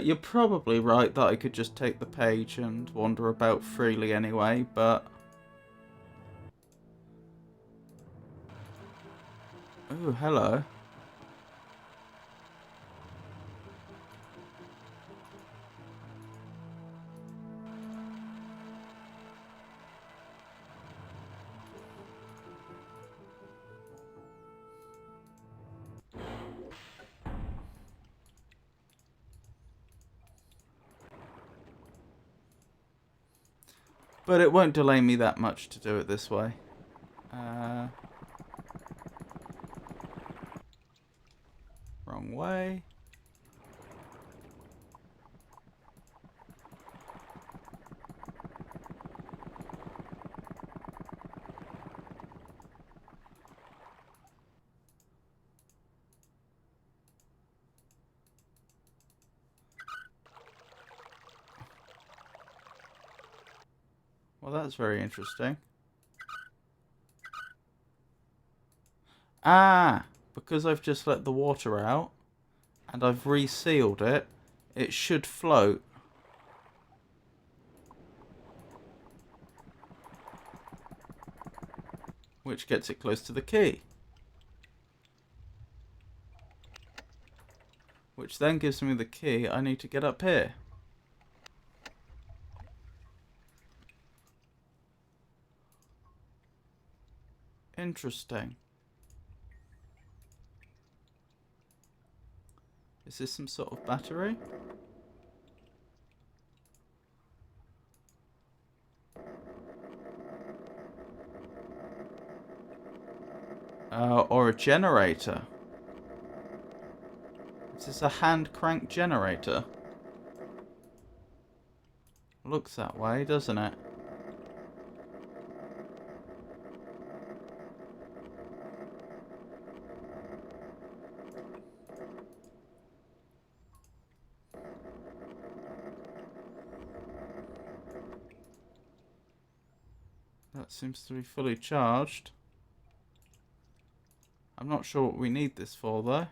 You're probably right that I could just take the page and wander about freely anyway, but... Oh, hello. But it won't delay me that much to do it this way. Wrong way. Well, that's very interesting. Ah! Because I've just let the water out and I've resealed it, it should float. Which gets it close to the key. Which then gives me the key I need to get up here. Interesting. Is this some sort of battery? Or a generator? Is this a hand crank generator? Looks that way, doesn't it? That seems to be fully charged. I'm not sure what we need this for, though.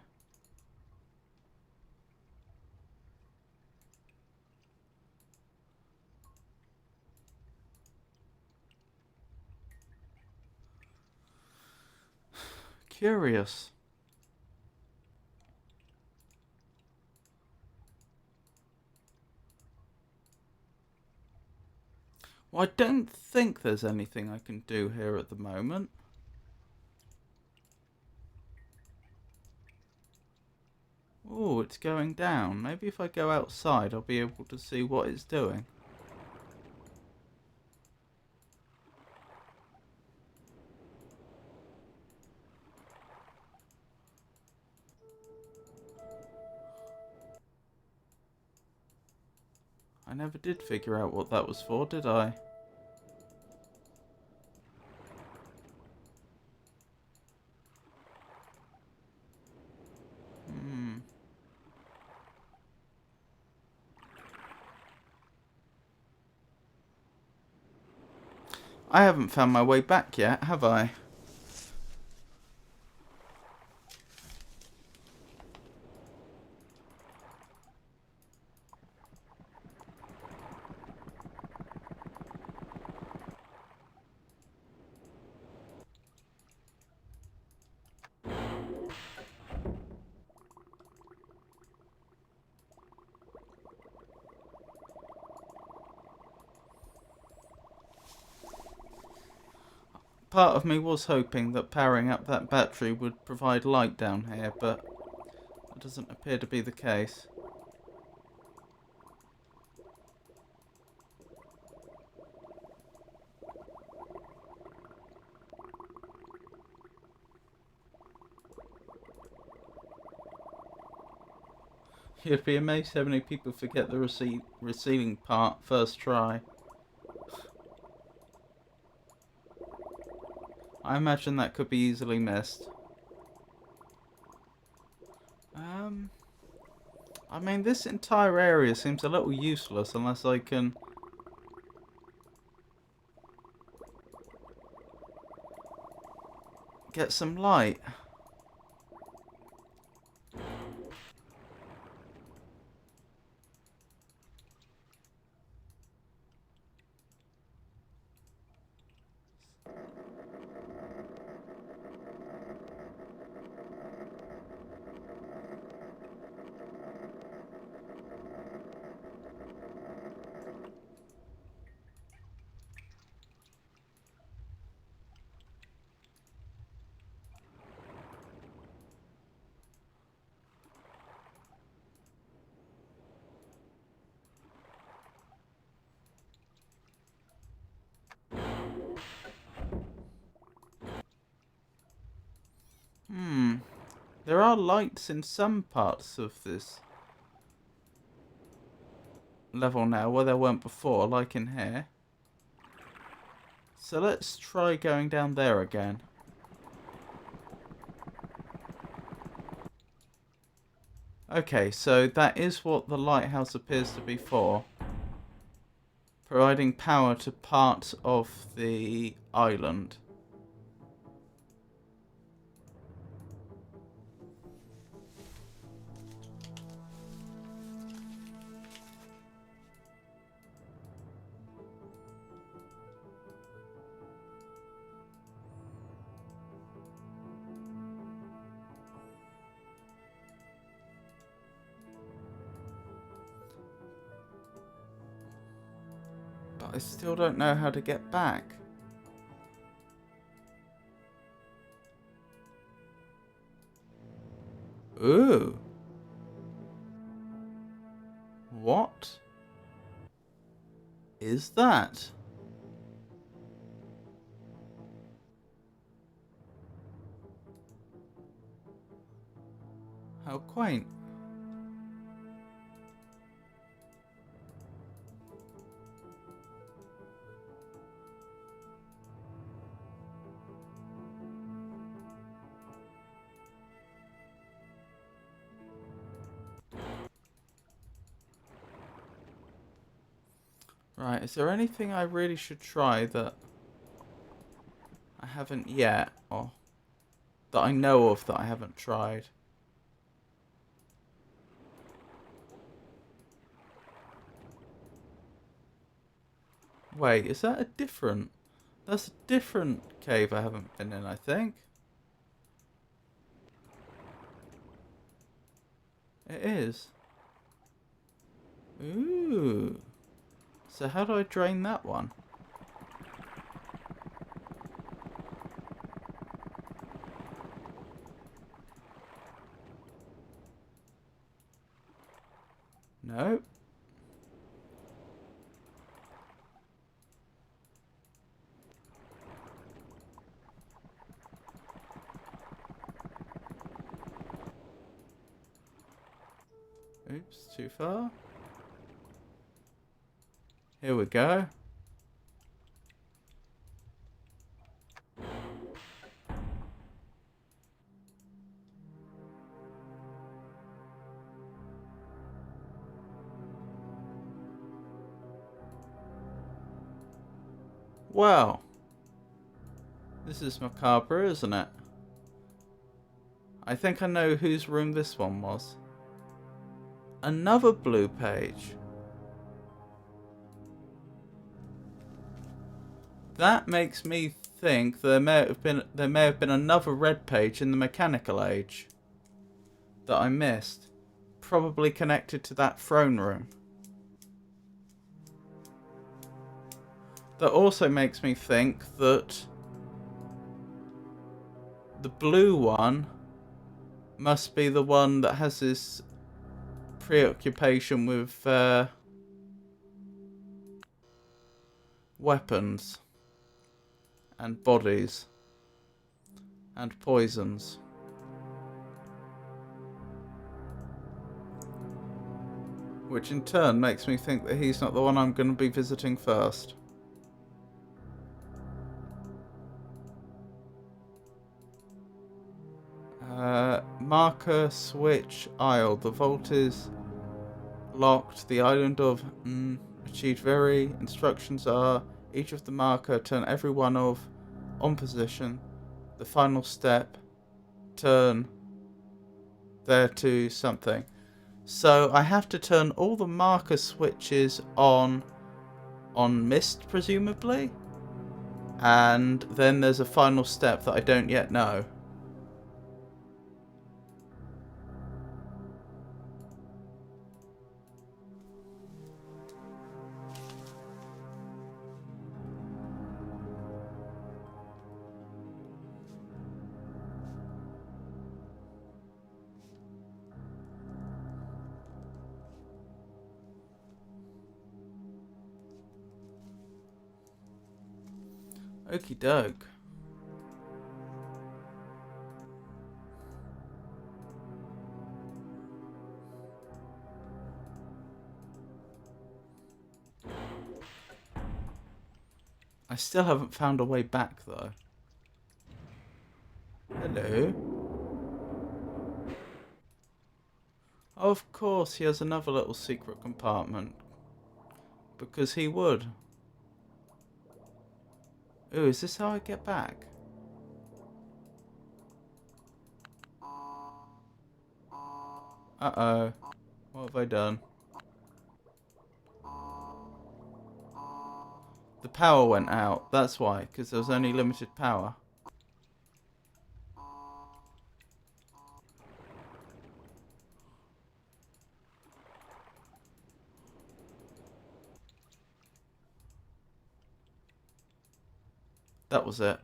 Curious. Well, I don't think there's anything I can do here at the moment. Oh, it's going down. Maybe if I go outside, I'll be able to see what it's doing. I never did figure out what that was for, did I? I haven't found my way back yet, have I? part of me was hoping that powering up that battery would provide light down here, but that doesn't appear to be the case. You'd be amazed how many people forget the receiving part first try. I imagine that could be easily missed. I mean, this entire area seems a little useless unless I can get some light. There are lights in some parts of this level now where there weren't before, like in here. So let's try going down there again. Okay, so that is what the lighthouse appears to be for. Providing power to part of the island. But I still don't know how to get back. Ooh. What is that? How quaint. Right, is there anything I really should try that I haven't yet, or that I know of that I haven't tried? Wait, is that a different... That's a different cave I haven't been in, I think. It is. Ooh. So how do I drain that one? Nope. Oops, too far. Here we go. Well, this is macabre, isn't it? I think I know whose room this one was. Another blue page. That makes me think there may have been another red page in the mechanical age that I missed, probably connected to that throne room. That also makes me think that the blue one must be the one that has this preoccupation with weapons and bodies and poisons. Which in turn makes me think that he's not the one I'm going to be visiting first. Marker switch aisle. The vault is locked. The island of achieved very. Instructions are each of the marker, turn every one of on position. The final step, turn there to something. So I have to turn all the marker switches on Myst, presumably. And then there's a final step that I don't yet know. Okie doke. I still haven't found a way back though. Hello. Of course he has another little secret compartment. Because he would. Ooh, is this how I get back? Uh-oh. What have I done? The power went out. That's why, because there was only limited power. That was it.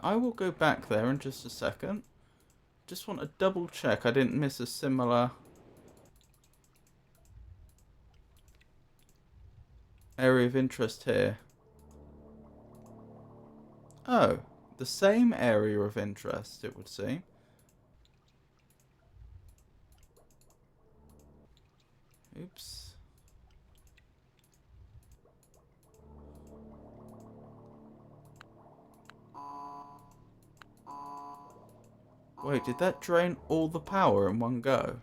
I will go back there in just a second. Just want to double check I didn't miss a similar area of interest here. Oh, the same area of interest, it would seem. Oops. Wait, did that drain all the power in one go?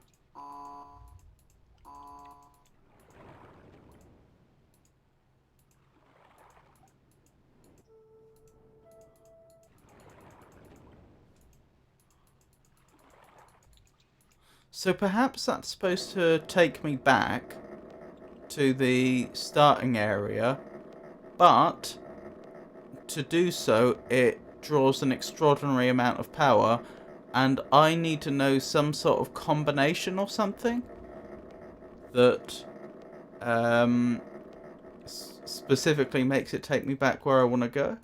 So perhaps that's supposed to take me back to the starting area, but to do so it draws an extraordinary amount of power, and I need to know some sort of combination or something that specifically makes it take me back where I want to go.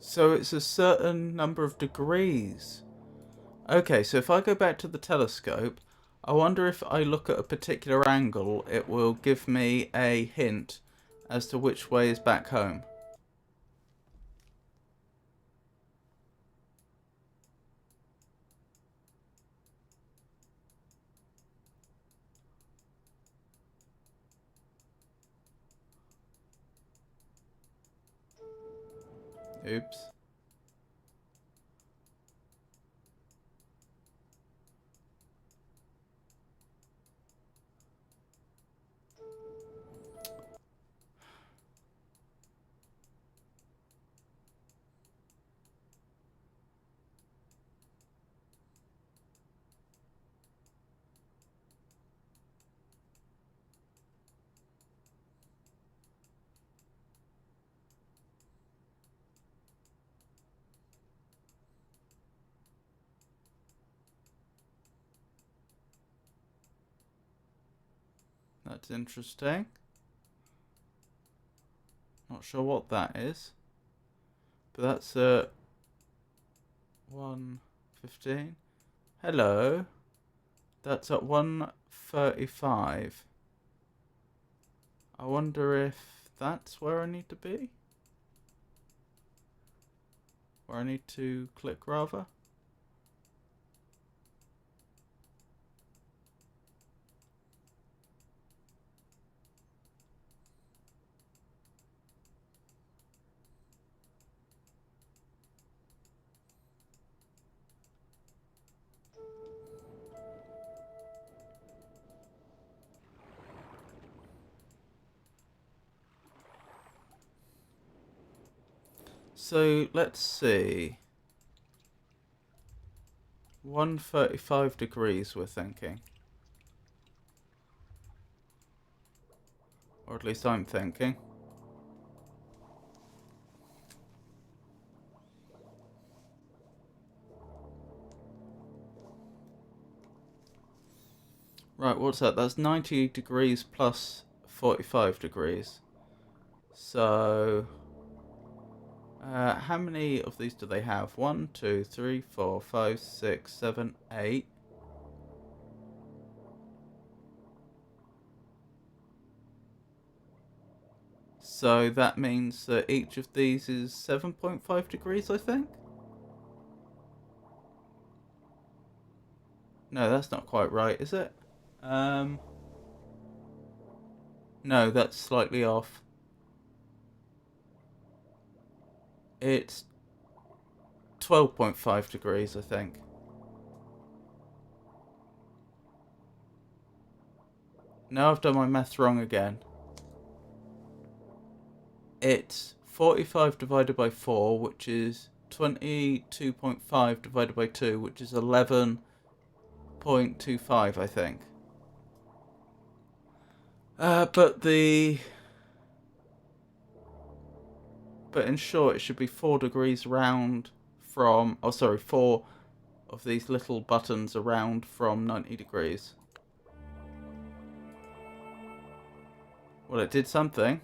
So it's a certain number of degrees. Okay, so if I go back to the telescope, I wonder if I look at a particular angle, it will give me a hint as to which way is back home. Oops. That's interesting. Not sure what that is. But that's 1:15. Hello. That's at 1:35. I wonder if that's where I need to be? Where I need to click, rather? So, let's see. 1:35 degrees, we're thinking. Or at least I'm thinking. Right, what's that? That's 90 degrees plus 45 degrees. So, how many of these do they have? 1, 2, 3, 4, 5, 6, 7, 8. So that means that each of these is 7.5 degrees, I think? No, that's not quite right, is it? No, that's slightly off. It's 12.5 degrees, I think. No, I've done my maths wrong again. It's 45 divided by 4, which is 22.5 divided by 2, which is 11.25, I think. But in short, it should be 4 degrees round from... Oh, sorry, 4 of these little buttons around from 90 degrees. Well, it did something.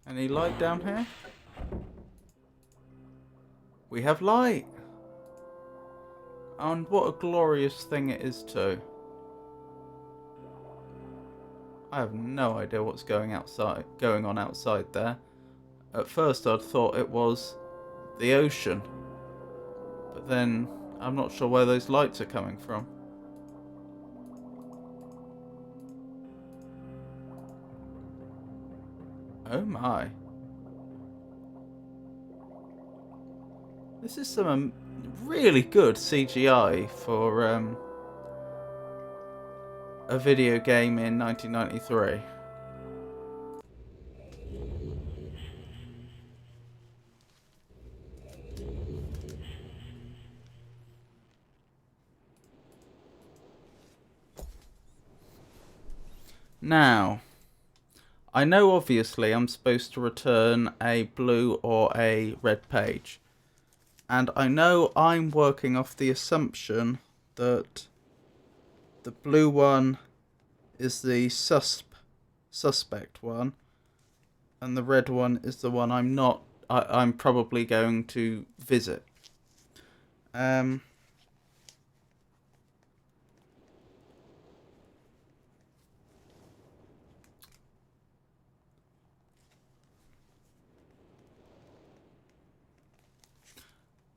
Any light down here? We have light! And what a glorious thing it is too. I have no idea what's going on outside there. At first I'd thought it was the ocean. But then I'm not sure where those lights are coming from. Oh my. This is some really good CGI for a video game in 1993. Now, I know obviously I'm supposed to return a blue or a red page. And I know I'm working off the assumption that the blue one is the suspect one, and the red one is the one I'm probably going to visit.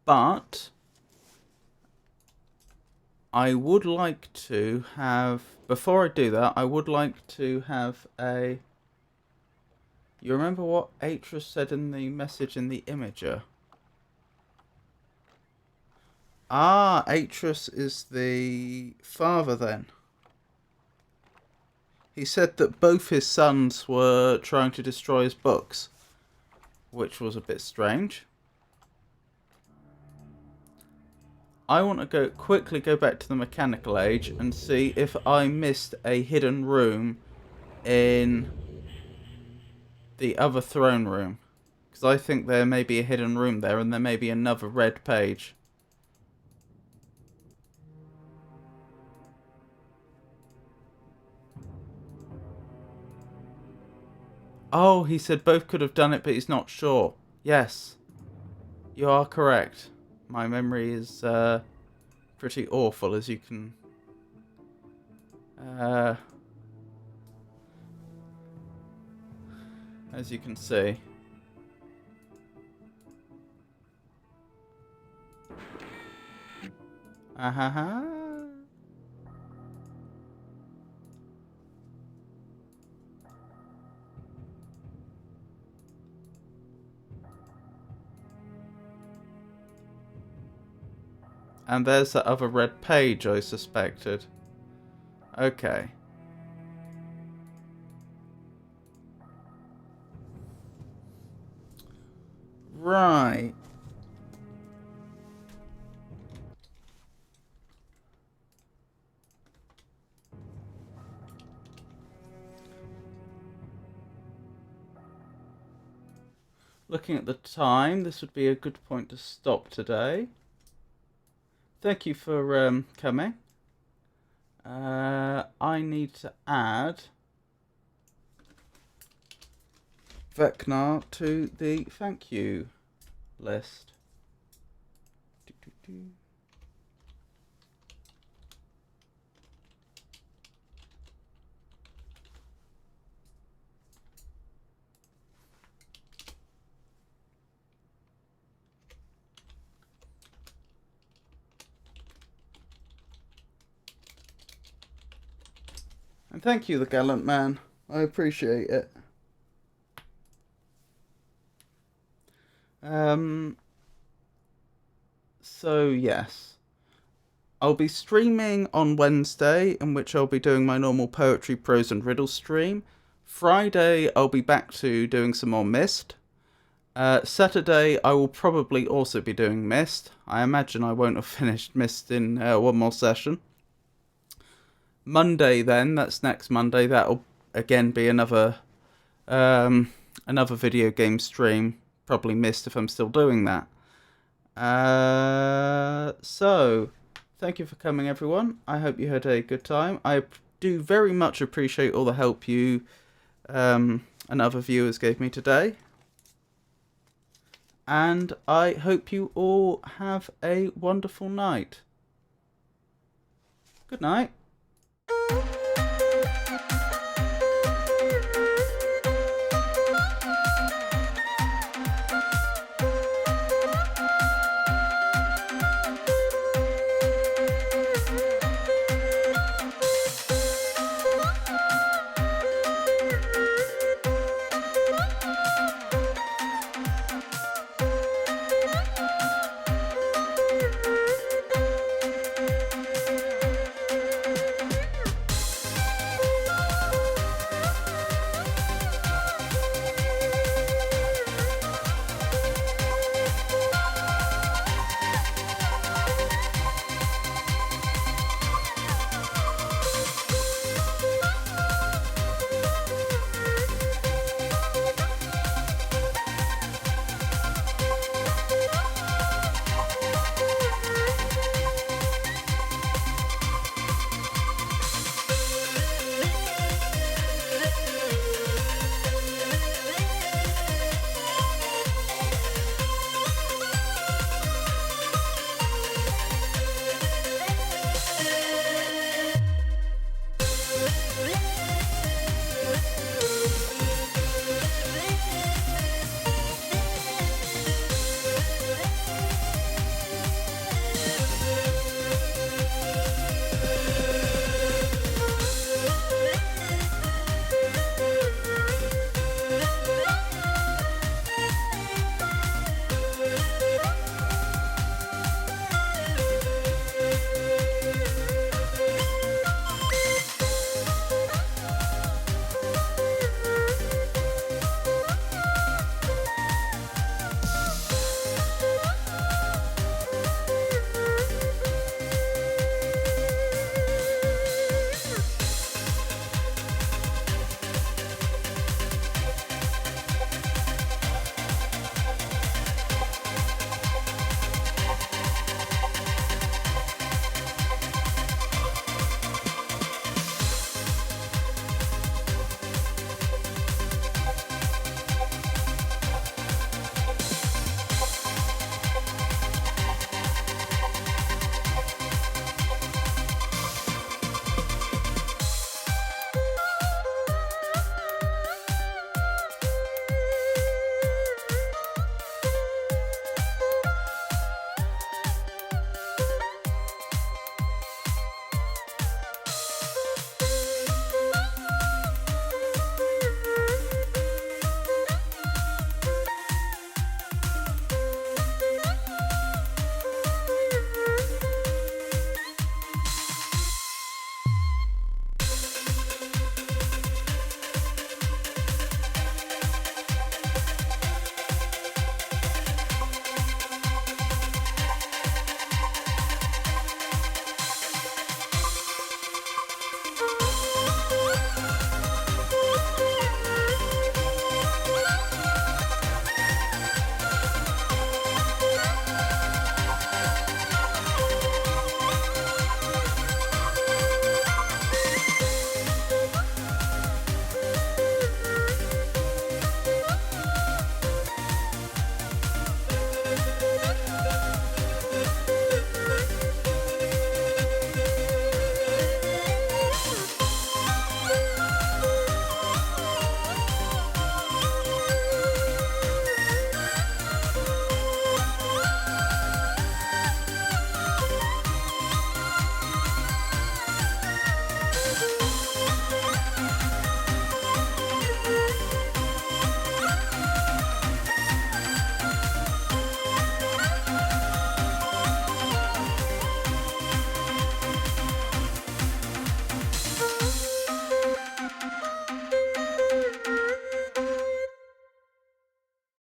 But I would like to have, before I do that, I would like to have a... You remember what Atris said in the message in the imager? Ah, Atris is the father then. He said that both his sons were trying to destroy his books, which was a bit strange. I want to quickly go back to the mechanical age and see if I missed a hidden room in the other throne room. Because I think there may be a hidden room there and there may be another red page. Oh, he said both could have done it, but he's not sure. Yes, you are correct. My memory is pretty awful, as you can... as you can see. Ahaha. And there's that other red page I suspected. Okay. Right. Looking at the time, this would be a good point to stop today. Thank you for coming. I need to add Vecna to the thank you list. And thank you, the gallant man. I appreciate it. So yes, I'll be streaming on Wednesday, in which I'll be doing my normal poetry, prose and riddle stream. Friday, I'll be back to doing some more Myst. Saturday, I will probably also be doing Myst. I imagine I won't have finished Myst in one more session. Monday, then, that's next Monday, that'll again be another video game stream. Probably Myst if I'm still doing that. So, thank you for coming, everyone. I hope you had a good time. I do very much appreciate all the help you and other viewers gave me today. And I hope you all have a wonderful night. Good night.